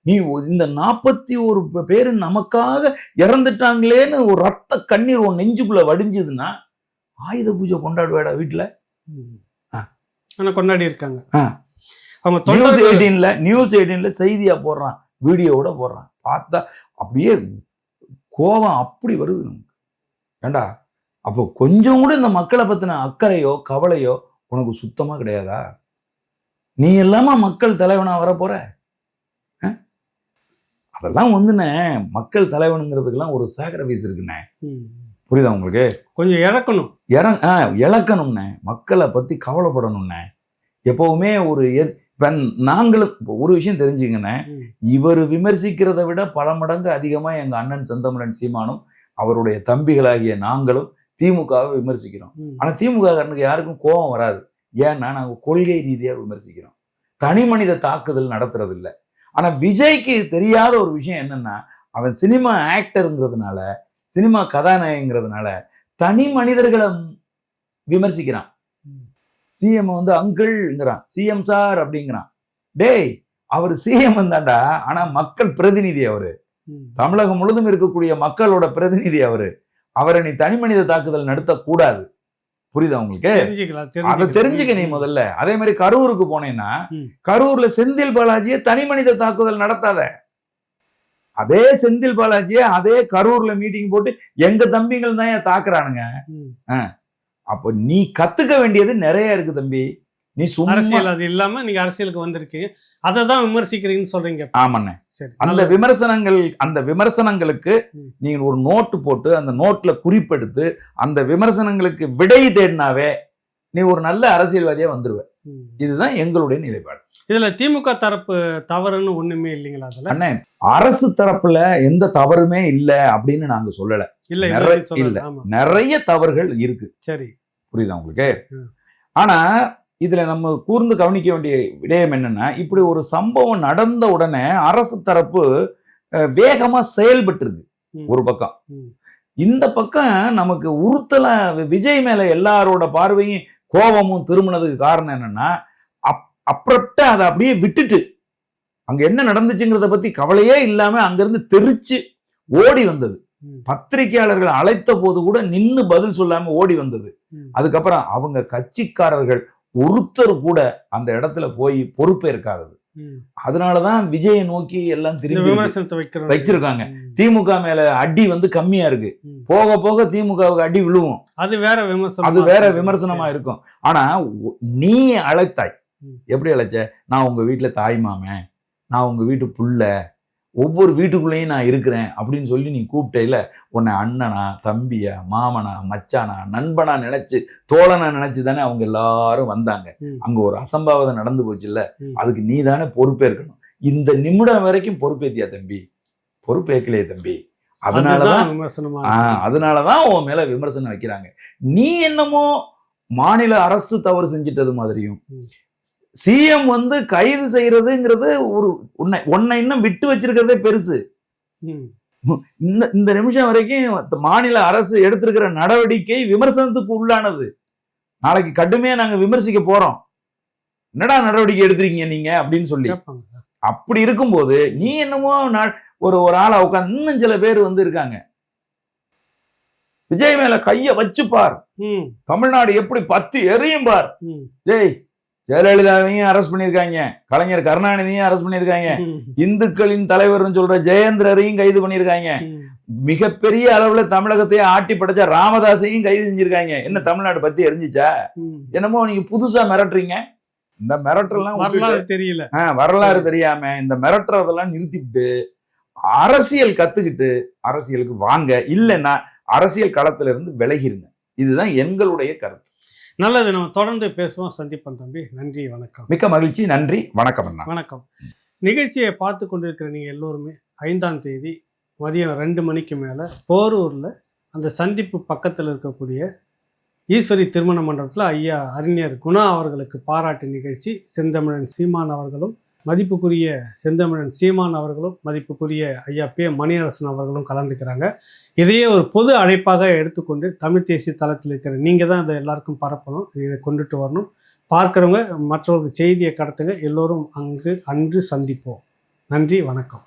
நீ இந்த 41 பேரு நமக்காக இறந்துட்டாங்களேன்னு ஒரு ரத்த கண்ணீர் உன் நெஞ்சுக்குள்ள வடிஞ்சதுன்னா ஆயுத பூஜை கொண்டாடுவாடா வீட்டுல? கொண்டாடி இருக்காங்க. அவங்க நியூஸ் 18ல செய்தியா போடுறான், வீடியோவோட போடுறான். பார்த்தா அப்படியே கோபம் அப்படி வருது நமக்கு. ஏண்டா அப்போ கொஞ்சம் கூட இந்த மக்களை பத்தின அக்கறையோ கவலையோ உனக்கு சுத்தமா கிடையாதா? நீ எல்லாமா மக்கள் தலைவனா வர போற? அதெல்லாம் வந்துண்ணே, மக்கள் தலைவனுங்கிறதுக்கெல்லாம் ஒரு சாக்ரிஃபைஸ் இருக்குண்ணே. புரியுதா உங்களுக்கு? கொஞ்சம் இழக்கணும்ண்ணே. மக்களை பத்தி கவலைப்படணும்ண்ணே. எப்பவுமே இப்ப நாங்களும் ஒரு விஷயம் தெரிஞ்சுங்கண்ணே, இவர் விமர்சிக்கிறத விட பல மடங்கு அதிகமா எங்க அண்ணன் செந்தமிழன் சீமானும் அவருடைய தம்பிகளாகிய நாங்களும் திமுகவை விமர்சிக்கிறோம். ஆனா திமுக காரனுக்கு யாருக்கும் கோபம் வராது. ஏன்னா நாங்க கொள்கை ரீதியா விமர்சிக்கிறோம், தனி மனித தாக்குதல் நடத்துறது இல்லை. ஆனா விஜய்க்கு தெரியாத ஒரு விஷயம் என்னன்னா, அவன் சினிமா ஆக்டருங்கிறதுனால, சினிமா கதாநாயகங்கிறதுனால தனி மனிதர்களை விமர்சிக்கிறான். சிஎம் வந்து அங்கிள்ங்கிறான், சிஎம் சார் அப்படிங்கிறான். டேய், அவர் சிஎம் தான்டா, ஆனா மக்கள் பிரதிநிதி. அவரு தமிழகம் முழுதும் இருக்கக்கூடிய மக்களோட பிரதிநிதி. அவரை நீ தனி மனித தாக்குதல் நடத்தக்கூடாது. புரியுதா உங்களுக்கு? அதை தெரிஞ்சுக்க நீ முதல்ல. அதே மாதிரி கரூருக்கு போனேன்னா, கரூர்ல செந்தில் பாலாஜியை தனி மனித தாக்குதல் நடத்தாத. அதே செந்தில் பாலாஜியை அதே கரூர்ல மீட்டிங் போட்டு எங்க தம்பிகள் தான் தாக்குறானுங்க. அப்போ நீ கத்துக்க வேண்டியது நிறைய இருக்கு தம்பி. நீ அரசியல் அது இல்லாம நீங்க அரசியலுக்கு வந்திருக்கீங்க, அதை தான் விமர்சிக்கிறீங்கன்னு சொல்றீங்க. ஆமாண்ணே. அந்த விமர்சனங்களுக்கு நீங்க ஒரு நோட்டு போட்டு அந்த நோட்ல குறிப்பெடுத்து அந்த விமர்சனங்களுக்கு விடை தேடினாவே நீ ஒரு நல்ல அரசியல்வாதியா வந்துருவ. இதுதான் எங்களுடைய நிலைப்பாடு. இதுல திமுக தரப்பு தவறுன்னு ஒண்ணுமே இல்லைங்களா? அதுல அண்ணே, அரசு தரப்புல எந்த தவறுமே இல்ல அப்படின்னு நாங்க சொல்லல. நிறைய தவறுகள் இருக்கு. சரி, புரியுதா உங்களுக்கு? ஆனா இதுல நம்ம கூர்ந்து கவனிக்க வேண்டிய விடயம் என்னன்னா, இப்படி ஒரு சம்பவம் நடந்த உடனே அரசு தரப்பு வேகமா செயல்பட்டு இருக்கு ஒரு பக்கம். இந்த பக்கம் நமக்கு உறுத்தல விஜய் மேல எல்லாரோட பார்வையும் கோபமும் திரும்பினதுக்கு காரணம் என்னன்னா, அப்புறப்பட்ட அதை அப்படியே விட்டுட்டு அங்க என்ன நடந்துச்சுங்கிறத பத்தி கவலையே இல்லாம அங்கிருந்து தெரிச்சு ஓடி வந்தது. பத்திரிகையாளர்கள் அழைத்த போது கூட நின்னு பதில் சொல்லாம ஓடி வந்தது. அதுக்கப்புறம் அவங்க கட்சிக்காரர்கள் ஒருத்தர் கூட அந்த இடத்துல போய் பொறுப்பேற்காதது. அதனாலதான் விஜயை நோக்கி எல்லாம் திரும்பி வச்சிருக்காங்க. திமுக மேல அடி வந்து கம்மியா இருக்கு. போக போக திமுகவுக்கு அடி விழுவும். அது வேற விமர்சனமா இருக்கும். ஆனா நீ அழைத்தாய். எப்படி அழைச்ச? நான் உங்க வீட்டுல தாய் மாமன், நான் உங்க வீட்டு புள்ள, ஒவ்வொரு வீட்டுக்குள்ளேயும் நான் இருக்கிறேன் அப்படின்னு சொல்லி நீ கூப்பிட்டேல, உன்னை அண்ணனா, தம்பியா, மாமனா, மச்சானா, நண்பனா நினைச்சு, தோழனா நினைச்சு தானே அவங்க எல்லாரும் வந்தாங்க. அங்க ஒரு அசம்பாவிதம் நடந்து போச்சு இல்ல, அதுக்கு நீ தானே பொறுப்பேற்கணும். இந்த நிமிடம் வரைக்கும் பொறுப்பேத்தியா தம்பி? பொறுப்பேற்கலையே தம்பி. அதனாலதான் உன் மேல விமர்சனம் வைக்கிறாங்க. நீ என்னமோ மாநில அரசு தவறு செஞ்சிட்டது மாதிரியும், சிஎம் வந்து கைது செய்யறதுங்கிறது ஒரு உன்னை இன்னும் விட்டு வச்சிருக்கிறதே பெருசு. இந்த நிமிஷம் வரைக்கும் மாநில அரசு எடுத்திருக்கிற நடவடிக்கை விமர்சனத்துக்கு உள்ளானது. நாளைக்கு கடுமையா நாங்க விமர்சிக்க போறோம். என்னடா நடவடிக்கை எடுத்திருக்கீங்க நீங்க அப்படின்னு சொல்லி. அப்படி இருக்கும்போது நீ என்னமோ ஒரு ஆளை உட்காந்து இன்னும் சில பேர் வந்து இருக்காங்க, விஜய் மேல கைய வச்சு பார், தமிழ்நாடு எப்படி பத்தி எரியும் பார். ஜெய் ஜெயலலிதாவையும் அரெஸ்ட் பண்ணிருக்காங்க, கலைஞர் கருணாநிதியும் அரெஸ்ட் பண்ணிருக்காங்க, இந்துக்களின் தலைவர்னு சொல்ற ஜெயேந்திரரையும் கைது பண்ணிருக்காங்க, மிகப்பெரிய அளவுல தமிழகத்தையே ஆட்டி படைச்ச ராமதாஸையும் கைது செஞ்சிருக்காங்க. என்ன தமிழ்நாடு பத்தி எரிஞ்சிச்சா? என்னமோ நீங்க புதுசா மிரட்டுறீங்க. இந்த மிரட்டெல்லாம் வரலாறு தெரியல, வரலாறு தெரியாம இந்த மிரட்டுறதெல்லாம் நிறுத்திவிட்டு அரசியல் கத்துக்கிட்டு அரசியலுக்கு வாங்க, இல்லைன்னா அரசியல் களத்துல இருந்து விலகிருங்க. இதுதான் எங்களுடைய கருத்து. நல்லது. நம்ம தொடர்ந்து பேசுவோம், சந்திப்போம் தம்பி. நன்றி, வணக்கம். மிக்க மகிழ்ச்சி. நன்றி, வணக்கம் அண்ணா. வணக்கம். நிகழ்ச்சியை பார்த்து கொண்டிருக்கிற நீங்கள் எல்லோருமே 5ஆம் தேதி மதியம் 2 மணிக்கு மேலே போரூரில் அந்த சந்திப்பு பக்கத்தில் இருக்கக்கூடிய ஈஸ்வரி திருமண மண்டபத்தில் ஐயா அறிஞர் குணா அவர்களுக்கு பாராட்டு நிகழ்ச்சி. செந்தமிழன் சீமான் அவர்களும் மதிப்புக்குரிய செந்தமிழன் சீமான் அவர்களும் மதிப்புக்குரிய ஐயா பே மணியரசன் அவர்களும் கலந்துக்கிறாங்க. இதையே ஒரு பொது அழைப்பாக எடுத்துக்கொண்டு தமிழ் தேசிய தளத்தில் இருக்கிற நீங்கள் தான் அதை எல்லாருக்கும் பரப்பணும், இதை கொண்டுட்டு வரணும். பார்க்குறவங்க மற்றவர்களுக்கு செய்தியை கடத்துங்க. எல்லோரும் அன்று சந்திப்போம். நன்றி, வணக்கம்.